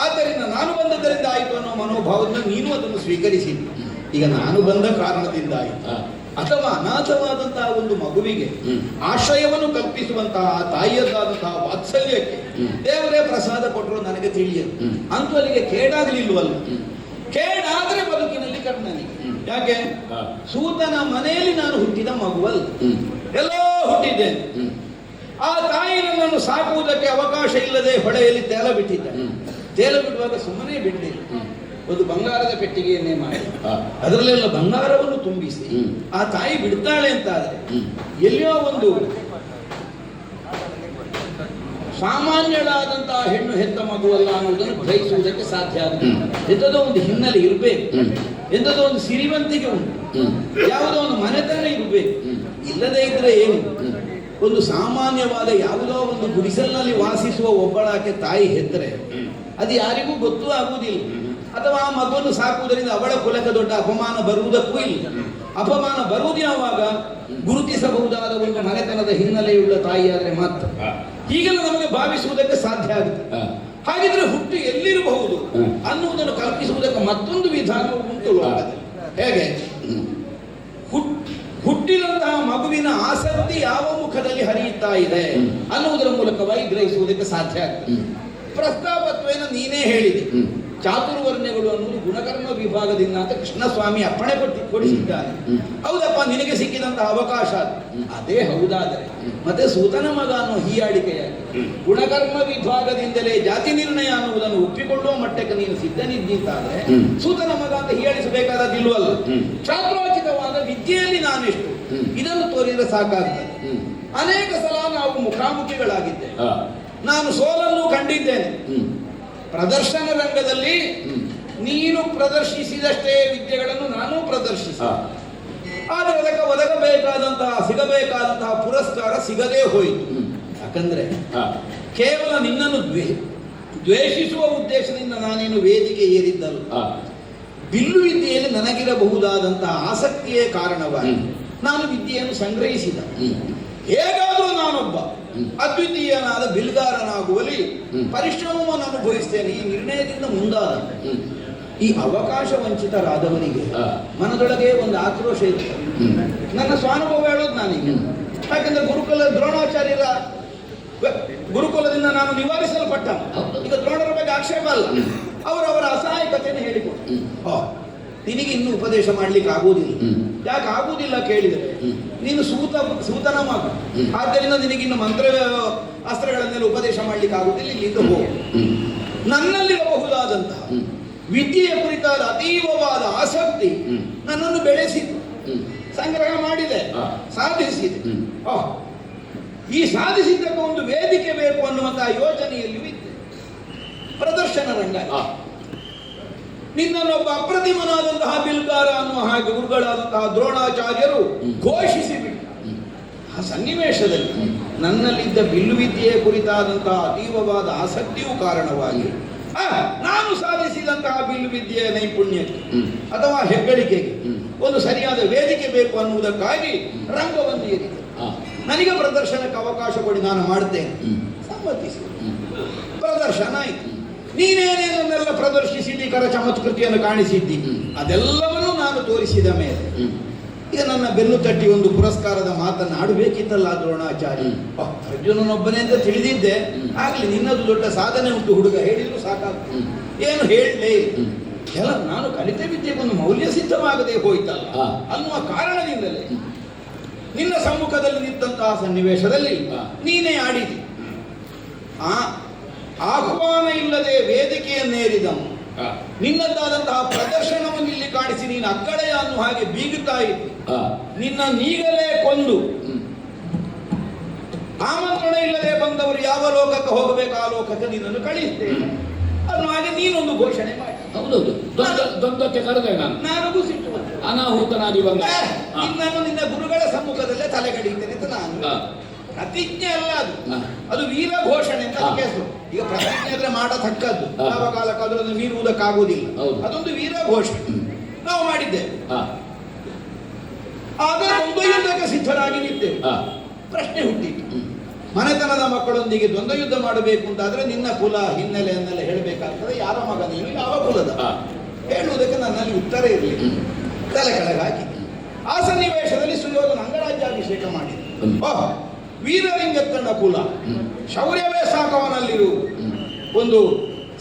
ಆದ್ದರಿಂದ ನಾನು ಬಂದದ್ದರಿಂದ ಆಯಿತು ಅನ್ನೋ ಮನೋಭಾವದಿಂದ ನೀನು ಅದನ್ನು ಸ್ವೀಕರಿಸಿದ್ದಿ. ಈಗ ನಾನು ಬಂದ ಕಾರಣದಿಂದ ಆಯಿತು, ಅಥವಾ ಅನಾಥವಾದಂತಹ ಒಂದು ಮಗುವಿಗೆ ಆಶ್ರಯವನ್ನು ಕಲ್ಪಿಸುವಂತಹ ತಾಯಿಯದಾದಂತಹ ವಾತ್ಸಲ್ಯಕ್ಕೆ ದೇವರೇ ಪ್ರಸಾದ ಕೊಟ್ಟರು ನನಗೆ ತಿಳಿಯದು. ಅಂತೂ ಅಲ್ಲಿಗೆ ಕೇಡಾಗಲಿಲ್ವಲ್ಲ. ಕೇಡಾದ್ರೆ ಬದುಕಿನಲ್ಲಿ ಕರ್ಣನಿಗೆ. ಯಾಕೆ? ಸೂತನ ಮನೆಯಲ್ಲಿ ನಾನು ಹುಟ್ಟಿದ ಮಗುವಲ್ಲ, ಎಲ್ಲೋ ಹುಟ್ಟಿದ್ದೇನೆ. ಆ ತಾಯಿ ನನ್ನನ್ನು ಸಾಕುವುದಕ್ಕೆ ಅವಕಾಶ ಇಲ್ಲದೆ ಹೊಳೆಯಲ್ಲಿ ತೇಲ ಬಿಟ್ಟಿದ್ದ. ತೇಲ ಬಿಡುವಾಗ ಸುಮ್ಮನೆ ಬಿಡಲಿಲ್ಲ, ಒಂದು ಬಂಗಾರದ ಪೆಟ್ಟಿಗೆಯನ್ನೇ ಮಾಡಿ ಅದರಲ್ಲೆಲ್ಲ ಬಂಗಾರವನ್ನು ತುಂಬಿಸಿ ಆ ತಾಯಿ ಬಿಡ್ತಾಳೆ ಅಂತ ಆದ್ರೆ ಎಲ್ಲಿಯೋ ಒಂದು ಸಾಮಾನ್ಯಳಾದಂತಹ ಹೆಣ್ಣು ಹೆತ್ತ ಮಗುವಲ್ಲ ಅನ್ನೋದನ್ನು ಗ್ರಹಿಸುವುದಕ್ಕೆ ಸಾಧ್ಯ ಆಗುತ್ತೆ. ಎಂಥದೋ ಒಂದು ಹಿನ್ನೆಲೆ ಇರಬೇಕು, ಎಂಥದೋ ಒಂದು ಸಿರಿವಂತಿಕೆ ಉಂಟು, ಯಾವುದೋ ಒಂದು ಮನೆತನ ಇರಬೇಕು. ಇಲ್ಲದೆ ಇದ್ರೆ ಏನು? ಒಂದು ಸಾಮಾನ್ಯವಾದ ಯಾವುದೋ ಒಂದು ಗುಡಿಸಲಿನಲ್ಲಿ ವಾಸಿಸುವ ಒಬ್ಬಳಾಕೆ ತಾಯಿ ಹೆತ್ತರೆ ಅದು ಯಾರಿಗೂ ಗೊತ್ತೂ ಆಗುವುದಿಲ್ಲ. ಅಥವಾ ಆ ಮಗುವನ್ನು ಸಾಕುವುದರಿಂದ ಅವಳ ಕುಲಕ್ಕೆ ದೊಡ್ಡ ಅಪಮಾನ ಬರುವುದಕ್ಕೂ ಇಲ್ಲ. ಅಪಮಾನ ಬರುವುದು ಯಾವಾಗ ಗುರುತಿಸಬಹುದಾದ ಒಂದು ಮನೆತನದ ಹಿನ್ನೆಲೆಯುಳ್ಳ ತಾಯಿಯಾದ್ರೆ ಮಾತ್ರ. ಹೀಗೆಲ್ಲ ನಮಗೆ ಭಾವಿಸುವುದಕ್ಕೆ ಸಾಧ್ಯ ಆಗುತ್ತೆ. ಹಾಗಿದ್ರೆ ಹುಟ್ಟು ಎಲ್ಲಿರಬಹುದು ಅನ್ನುವುದನ್ನು ಕಲ್ಪಿಸುವುದಕ್ಕೆ ಮತ್ತೊಂದು ವಿಧಾನವು ಉಂಟು ಲೋಕದಲ್ಲಿ. ಹೇಗೆ ಹುಟ್ಟಿದಂತಹ ಮಗುವಿನ ಆಸಕ್ತಿ ಯಾವ ಮುಖದಲ್ಲಿ ಹರಿಯುತ್ತಾ ಇದೆ ಅನ್ನುವುದರ ಮೂಲಕವಾಗಿ ಗ್ರಹಿಸುವುದಕ್ಕೆ ಸಾಧ್ಯ ಆಗ್ತದೆ. ಪ್ರಸ್ತಾಪತ್ವೇನ ನೀನೇ ಹೇಳಿದೆ. ಚಾತುರ್ವರ್ಣ್ಯಗಳು ಅನ್ನುವುದು ಗುಣಕರ್ಮ ವಿಭಾಗದಿಂದ ಅಂತ ಕೃಷ್ಣಸ್ವಾಮಿ ಅಪ್ಪಣೆ ಕೊಡಿಸಿದ್ದಾನೆ. ಹೌದಪ್ಪ, ನಿನಗೆ ಸಿಕ್ಕಿದಂತಹ ಅವಕಾಶ ಅದೇ ಹೌದಾದರೆ ಮತ್ತೆ ಸೂತನ ಮಗ ಅನ್ನೋ ಹೀಯಾಡಿಕೆಯಾಗಿ ಗುಣಕರ್ಮ ವಿಭಾಗದಿಂದಲೇ ಜಾತಿ ನಿರ್ಣಯ ಅನ್ನುವುದನ್ನು ಒಪ್ಪಿಕೊಳ್ಳುವ ಮಟ್ಟಕ್ಕೆ ನೀನು ಸಿದ್ಧನಿದ್ದಂತಾದ್ರೆ ಸೂತನ ಮಗ ಅಂತ ಹೀಯಾಳಿಸಬೇಕಾದದಿಲ್ವಲ್ಲ. ಶಾಸ್ತ್ರೋಚಿತವಾದ ವಿದ್ಯೆಯಲ್ಲಿ ನಾನೆಷ್ಟು ಇದನ್ನು ತೋರಿದರೆ ಸಾಕಾಗ್ತದೆ. ಅನೇಕ ಸಲ ನಾವು ಮುಖಾಮುಖಿಗಳಾಗಿದ್ದೇವೆ. ನಾನು ಸೋಲನ್ನು ಕಂಡಿದ್ದೇನೆ. ಪ್ರದರ್ಶನ ರಂಗದಲ್ಲಿ ನೀನು ಪ್ರದರ್ಶಿಸಿದಷ್ಟೇ ವಿದ್ಯೆಗಳನ್ನು ನಾನು ಪ್ರದರ್ಶಿಸಿ, ಆದರೆ ಅದಕ್ಕೆ ಒದಗಬೇಕಾದಂತಹ ಸಿಗಬೇಕಾದಂತಹ ಪುರಸ್ಕಾರ ಸಿಗದೇ ಹೋಯಿತು. ಯಾಕಂದ್ರೆ ಕೇವಲ ನಿನ್ನನ್ನು ದ್ವೇಷಿಸುವ ಉದ್ದೇಶದಿಂದ ನಾನೇನು ವೇದಿಕೆ ಏರಿದ್ದಲ್ಲ. ಬಿಲ್ಲು ವಿದ್ಯೆಯಲ್ಲಿ ನನಗಿರಬಹುದಾದಂತಹ ಆಸಕ್ತಿಯೇ ಕಾರಣವಾಗಿ ನಾನು ವಿದ್ಯೆಯನ್ನು ಸಂಗ್ರಹಿಸಿದ. ಹೇಗಾದರೂ ನಾನೊಬ್ಬ ಅದ್ವಿತೀಯನಾದ ಬಿಲ್ಗಾರನಾಗುವಲ್ಲಿ ಪರಿಶ್ರಮವನ್ನು ಅನುಭವಿಸ್ತೇನೆ. ಈ ನಿರ್ಣಯದಿಂದ ಮುಂದಾದ ಈ ಅವಕಾಶ ವಂಚಿತರಾದವನಿಗೆ ಮನದೊಳಗೆ ಒಂದು ಆಕ್ರೋಶ ಇರುತ್ತೆ. ನನ್ನ ಸ್ವಾನುಭವ ಹೇಳೋದು ನಾನೀಗ. ಯಾಕಂದ್ರೆ ದ್ರೋಣಾಚಾರ್ಯರ ಗುರುಕುಲದಿಂದ ನಾನು ನಿವಾರಿಸಲ್ಪಟ್ಟ. ಈಗ ದ್ರೋಣರ ಬಗ್ಗೆ ಆಕ್ಷೇಪ ಅಲ್ಲ, ಅವರವರ ಅಸಹಾಯಕತೆಯನ್ನು ಹೇಳಿಕೊಟ್ಟು ನಿನಗೆ ಇನ್ನೂ ಉಪದೇಶ ಮಾಡ್ಲಿಕ್ಕೆ ಆಗುವುದಿಲ್ಲ. ಯಾಕೆ ಆಗುವುದಿಲ್ಲ ಕೇಳಿದರೆ ನೀನು ಸೂತನ ಮಗ, ಆದ್ದರಿಂದ ನಿನಗಿನ್ನು ಮಂತ್ರ ಅಸ್ತ್ರಗಳನ್ನೆಲ್ಲ ಉಪದೇಶ ಮಾಡ್ಲಿಕ್ಕೆ ಆಗುವುದಿಲ್ಲ. ಇಲ್ಲಿಂದ ಹೋಗು. ನನ್ನಲ್ಲಿರಬಹುದಾದಂತಹ ವಿದ್ಯೆಯ ಕುರಿತಾದ ಅತೀವವಾದ ಆಸಕ್ತಿ ನನ್ನನ್ನು ಬೆಳೆಸಿತು, ಸಂಗ್ರಹ ಮಾಡಿದೆ, ಸಾಧಿಸಿದೆ. ಈ ಸಾಧಿಸಿದ್ದಕ್ಕೆ ಒಂದು ವೇದಿಕೆ ಬೇಕು ಅನ್ನುವಂತಹ ಯೋಚನೆಯಲ್ಲಿಯೂ ಇದ್ದೆ. ಪ್ರದರ್ಶನ ರಂಗ ನಿನ್ನನ್ನೊಬ್ಬ ಅಪ್ರತಿಮನಾದಂತಹ ಬಿಲ್ಗಾರ ಅನ್ನುವ ಹಾಗೆ ಗುರುಗಳಾದಂತಹ ದ್ರೋಣಾಚಾರ್ಯರು ಘೋಷಿಸಿಬಿಟ್ಟು ಆ ಸನ್ನಿವೇಶದಲ್ಲಿ ನನ್ನಲ್ಲಿದ್ದ ಬಿಲ್ಲು ವಿದ್ಯೆಯ ಕುರಿತಾದಂತಹ ಅತೀವವಾದ ಆಸಕ್ತಿಯೂ ಕಾರಣವಾಗಿ ನಾನು ಸಾಧಿಸಿದಂತಹ ಬಿಲ್ಲು ವಿದ್ಯೆಯ ನೈಪುಣ್ಯಕ್ಕೆ ಅಥವಾ ಹೆಗ್ಗಳಿಕೆಗೆ ಒಂದು ಸರಿಯಾದ ವೇದಿಕೆ ಬೇಕು ಅನ್ನುವುದಕ್ಕಾಗಿ ರಂಗವನ್ನು ಏರಿದೆ. ನನಗೆ ಪ್ರದರ್ಶನಕ್ಕೆ ಅವಕಾಶ ಕೊಡಿ, ನಾನು ಮಾಡ್ತೇನೆ. ಸಮ್ಮತಿಸಿ ಪ್ರದರ್ಶನ ಆಯಿತು. ನೀನೇನೇನನ್ನೆಲ್ಲ ಪ್ರದರ್ಶಿಸಿ ಕರ ಚಮತ್ಕೃತಿಯನ್ನು ಕಾಣಿಸಿದ್ದಿ, ಅದೆಲ್ಲವನ್ನೂ ನಾನು ತೋರಿಸಿದ ಮೇಲೆ ಈಗ ನನ್ನ ಬೆನ್ನು ತಟ್ಟಿ ಒಂದು ಪುರಸ್ಕಾರದ ಮಾತನ್ನು ಆಡಬೇಕಿತ್ತಲ್ಲ ದ್ರೋಣಾಚಾರ್ಯ. ಅರ್ಜುನನೊಬ್ಬನೇ ಅಂತ ತಿಳಿದಿದ್ದೆ. ಆಗ್ಲಿ, ನಿನ್ನದು ದೊಡ್ಡ ಸಾಧನೆ ಉಂಟು ಹುಡುಗ, ಹೇಳಿದ್ರು ಸಾಕಾಗ್ತದೆ. ಏನು ಹೇಳಲೇ ಎಲ್ಲ ನಾನು ಕಲಿತ ವಿದ್ಯೆಗೊಂದು ಮೌಲ್ಯ ಸಿದ್ಧವಾಗದೆ ಹೋಯ್ತಲ್ಲ ಅನ್ನುವ ಕಾರಣದಿಂದಲೇ ನಿನ್ನ ಸಮ್ಮುಖದಲ್ಲಿ ನಿಂತಹ ಸನ್ನಿವೇಶದಲ್ಲಿ ನೀನೇ ಆಡಿದಿ. ಆಹ್ವಾನ ಇಲ್ಲದೆ ವೇದಿಕೆಯನ್ನೇರಿದನು. ನಿನ್ನದಾದಂತಹ ಪ್ರದರ್ಶನವನ್ನು ಇಲ್ಲಿ ಕಾಣಿಸಿ ನೀನು ಅಕ್ಕಳೆಯ ಅನ್ನುವ ಹಾಗೆ ಬೀಗುತ್ತಾ ಇತ್ತು. ನಿನ್ನ ನೀಗಲೇ ಕೊಂದು ಆಮಂತ್ರಣ ಇಲ್ಲದೆ ಬಂದವರು ಯಾವ ಲೋಕಕ್ಕೆ ಹೋಗಬೇಕು ಆ ಲೋಕಕ್ಕೆ ನಿನ್ನನ್ನು ಕಳಿಸ್ತೇನೆ ಅನ್ನುವ ಹಾಗೆ ನೀನೊಂದು ಘೋಷಣೆ ಮಾಡಿ. ಹೌದೌದು, ದ್ವಂದ್ವಕ್ಕೆ ಕರೆದೆ ನಾನು ಸಿಟ್ಟು ಅನಾಹುತನಾಗಿ ಬಂದ ನಿನ್ನನ್ನು ನಿನ್ನ ಗುರುಗಳ ಸಮ್ಮುಖದಲ್ಲೇ ತಲೆ ಕಡಿಯುತ್ತೇನೆ ಅಂತ ನಾನು. ಪ್ರತಿಜ್ಞೆ ಅಲ್ಲ ಅದು, ಅದು ವೀರ ಘೋಷಣೆ ಅಂತ ಹೆಸರು. ಈಗ ಪ್ರತಿಜ್ಞೆ ಆದ್ರೆ ಮಾಡತಕ್ಕದ್ದು, ಯಾವ ಕಾಲಕ್ಕಾದ್ರೂ ಅದನ್ನು ಮೀರುವುದಕ್ಕಾಗುವುದಿಲ್ಲ. ಅದೊಂದು ವೀರ ಘೋಷಣೆ ನಾವು ಮಾಡಿದ್ದೇವೆ. ಆಗ ದ್ವಂದ್ವ ಯುದ್ಧಕ್ಕೆ ಸಿದ್ಧರಾಗಿ ನಿಂತೇವೆ. ಪ್ರಶ್ನೆ ಹುಟ್ಟಿತು, ಮನೆತನದ ಮಕ್ಕಳೊಂದಿಗೆ ದ್ವಂದ್ವ ಯುದ್ಧ ಮಾಡಬೇಕು ಅಂತಾದ್ರೆ ನಿನ್ನ ಕುಲ ಹಿನ್ನೆಲೆಯನ್ನೆಲ್ಲ ಹೇಳಬೇಕಾಗ್ತದೆ. ಯಾರ ಮಗ ನೀನು, ಯಾವ ಕುಲದ ಹೇಳುವುದಕ್ಕೆ ನನ್ನಲ್ಲಿ ಉತ್ತರ ಇರಲಿಲ್ಲ. ತಲೆ ಕೆಳಗಾಗಿ ಆ ಸನ್ನಿವೇಶದಲ್ಲಿ ಸುಯೋಧನ ಅಂಗರಾಜ್ಯಾಭಿಷೇಕ ಮಾಡಿದ. ವೀರಲಿಂಗತ್ತಣ್ಣ ಕುಲ, ಶೌರ್ಯವೇ ಸಾಕವನಲ್ಲಿರುವುದು. ಒಂದು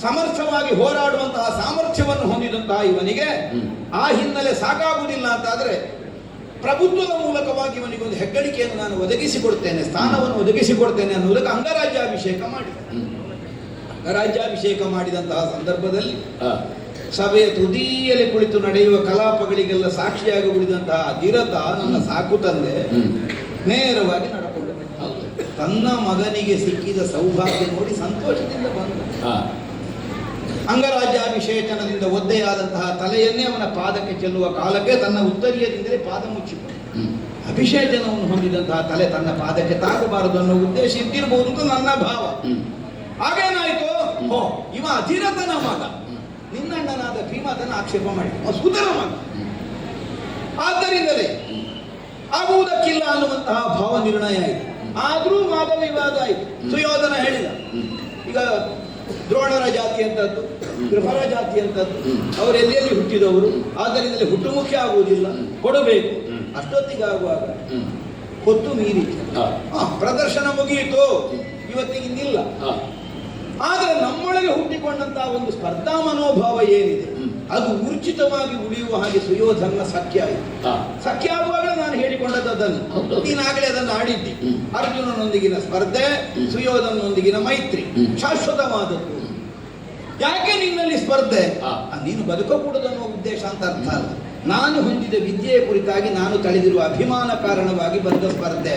ಸಮರ್ಥವಾಗಿ ಹೋರಾಡುವಂತಹ ಸಾಮರ್ಥ್ಯವನ್ನು ಹೊಂದಿದಂತಹ ಇವನಿಗೆ ಆ ಹಿನ್ನೆಲೆ ಸಾಕಾಗುವುದಿಲ್ಲ ಅಂತಾದ್ರೆ ಪ್ರಭುತ್ವದ ಮೂಲಕವಾಗಿ ಇವನಿಗೊಂದು ಹೆಗ್ಗಳಿಕೆಯನ್ನು ನಾನು ಒದಗಿಸಿಕೊಡ್ತೇನೆ, ಸ್ಥಾನವನ್ನು ಒದಗಿಸಿಕೊಡ್ತೇನೆ ಅನ್ನುವುದಕ್ಕೆ ಅಂಗರಾಜ್ಯಾಭಿಷೇಕ ಮಾಡಿದ. ಅಂಗರಾಜ್ಯಾಭಿಷೇಕ ಮಾಡಿದಂತಹ ಸಂದರ್ಭದಲ್ಲಿ ಸಭೆಯ ತುದಿಯಲ್ಲಿ ಕುಳಿತು ನಡೆಯುವ ಕಲಾಪಗಳಿಗೆಲ್ಲ ಸಾಕ್ಷಿಯಾಗಿ ಉಳಿದಂತಹ ಧಿರತ ನನ್ನ ಸಾಕು ತಂದೆ ನೇರವಾಗಿ ನಡ್ಕೊಂಡು ತನ್ನ ಮಗನಿಗೆ ಸಿಕ್ಕಿದ ಸೌಭಾಗ್ಯ ನೋಡಿ ಸಂತೋಷದಿಂದ ಬಂದ. ಅಂಗರಾಜ್ಯಾಭಿಷೇಚನದಿಂದ ಒದ್ದೆಯಾದಂತಹ ತಲೆಯನ್ನೇ ಅವನ ಪಾದಕ್ಕೆ ಚೆಲ್ಲುವ ಕಾಲಕ್ಕೆ ತನ್ನ ಉತ್ತರೀಯದಿಂದಲೇ ಪಾದ ಮುಚ್ಚಿಕೊಂಡು ಅಭಿಷೇಚನವನ್ನು ಹೊಂದಿದಂತಹ ತಲೆ ತನ್ನ ಪಾದಕ್ಕೆ ತಾಗಬಾರದು ಅನ್ನೋ ಉದ್ದೇಶ ಇದ್ದಿರಬಹುದು ಅಂತ ನನ್ನ ಭಾವ. ಹಾಗೇನಾಯ್ತು, ಓ ಇವ ಅಧಿರಥನ ಮಗ, ನಿನ್ನಣ್ಣನಾದ ಭೀಮತನ ಆಕ್ಷೇಪ ಮಾಡಿ ಸುತರ ಮಗ, ಆದ್ದರಿಂದಲೇ ಆಗುವುದಕ್ಕಿಲ್ಲ ಅನ್ನುವಂತಹ ಭಾವ ನಿರ್ಣಯ ಆಯಿತು. ಆದರೂ ವಾದ ವಿವಾದ ಆಯಿತು. ಸುಯೋಧನ ಹೇಳಿದ, ಈಗ ದ್ರೋಣರ ಜಾತಿ ಅಂತದ್ದು, ಕೃಪರ ಜಾತಿ ಅಂತದ್ದು, ಅವರು ಎಲ್ಲೆಲ್ಲಿ ಹುಟ್ಟಿದವರು, ಆದ್ದರಿಂದಲೇ ಹುಟ್ಟು ಮುಖ್ಯ ಆಗುವುದಿಲ್ಲ, ಕೊಡಬೇಕು. ಅಷ್ಟೊತ್ತಿಗಾಗುವಾಗ ಹೊತ್ತು ಮೀರಿ ಪ್ರದರ್ಶನ ಮುಗಿಯಿತು, ಇವತ್ತಿಗಿಂದಿಲ್ಲ. ಆದರೆ ನಮ್ಮೊಳಗೆ ಹುಟ್ಟಿಕೊಂಡಂತಹ ಒಂದು ಸ್ಪರ್ಧಾ ಮನೋಭಾವ ಏನಿದೆ ಅದು ಊರ್ಜಿತವಾಗಿ ಉಳಿಯುವ ಹಾಗೆ ಸುಯೋಧನ ಸಖ್ಯ ಆಯಿತು. ಸಖ್ಯ ಆಗುವಾಗ ನಾನು ಹೇಳಿಕೊಂಡದ್ದು ಅದನ್ನು, ನೀನಾಗಲೇ ಅದನ್ನು ಆಡಿದ್ದಿ. ಅರ್ಜುನನೊಂದಿಗಿನ ಸ್ಪರ್ಧೆ, ಸುಯೋಧನನೊಂದಿಗಿನ ಮೈತ್ರಿ ಶಾಶ್ವತವಾದದ್ದು. ಯಾಕೆ ನಿನ್ನಲ್ಲಿ ಸ್ಪರ್ಧೆ? ನೀನು ಬದುಕಕೂಡದು ಅನ್ನೋ ಉದ್ದೇಶ ಅಂತ ಅರ್ಥ ಅಲ್ಲ. ನಾನು ಹೊಂದಿದ ವಿದ್ಯೆಯ ಕುರಿತಾಗಿ ನಾನು ತಳೆದಿರುವ ಅಭಿಮಾನ ಕಾರಣವಾಗಿ ಬಂದ ಸ್ಪರ್ಧೆ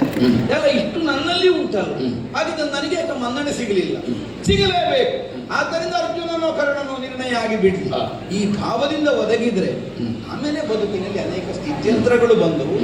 ಎಲ್ಲ ಇಷ್ಟು ನನ್ನಲ್ಲಿ ಉಂಟಲ್ಲ, ಹಾಗಿದ್ದ ನನಗೆ ಯಾಕೆ ಮನ್ನಣೆ ಸಿಗಲೇಬೇಕು. ಆದ್ದರಿಂದ ಅರ್ಜುನನೋ ಕರ್ಣನೋ ನಿರ್ಣಯ ಆಗಿ ಬಿಡ್ಲಿ. ಈ ಭಾವದಿಂದ ಒದಗಿದ್ರೆ ಆಮೇಲೆ ಬದುಕಿನಲ್ಲಿ ಅನೇಕ ಸ್ಥಿತ್ಯಂತರಗಳು ಬಂದವು.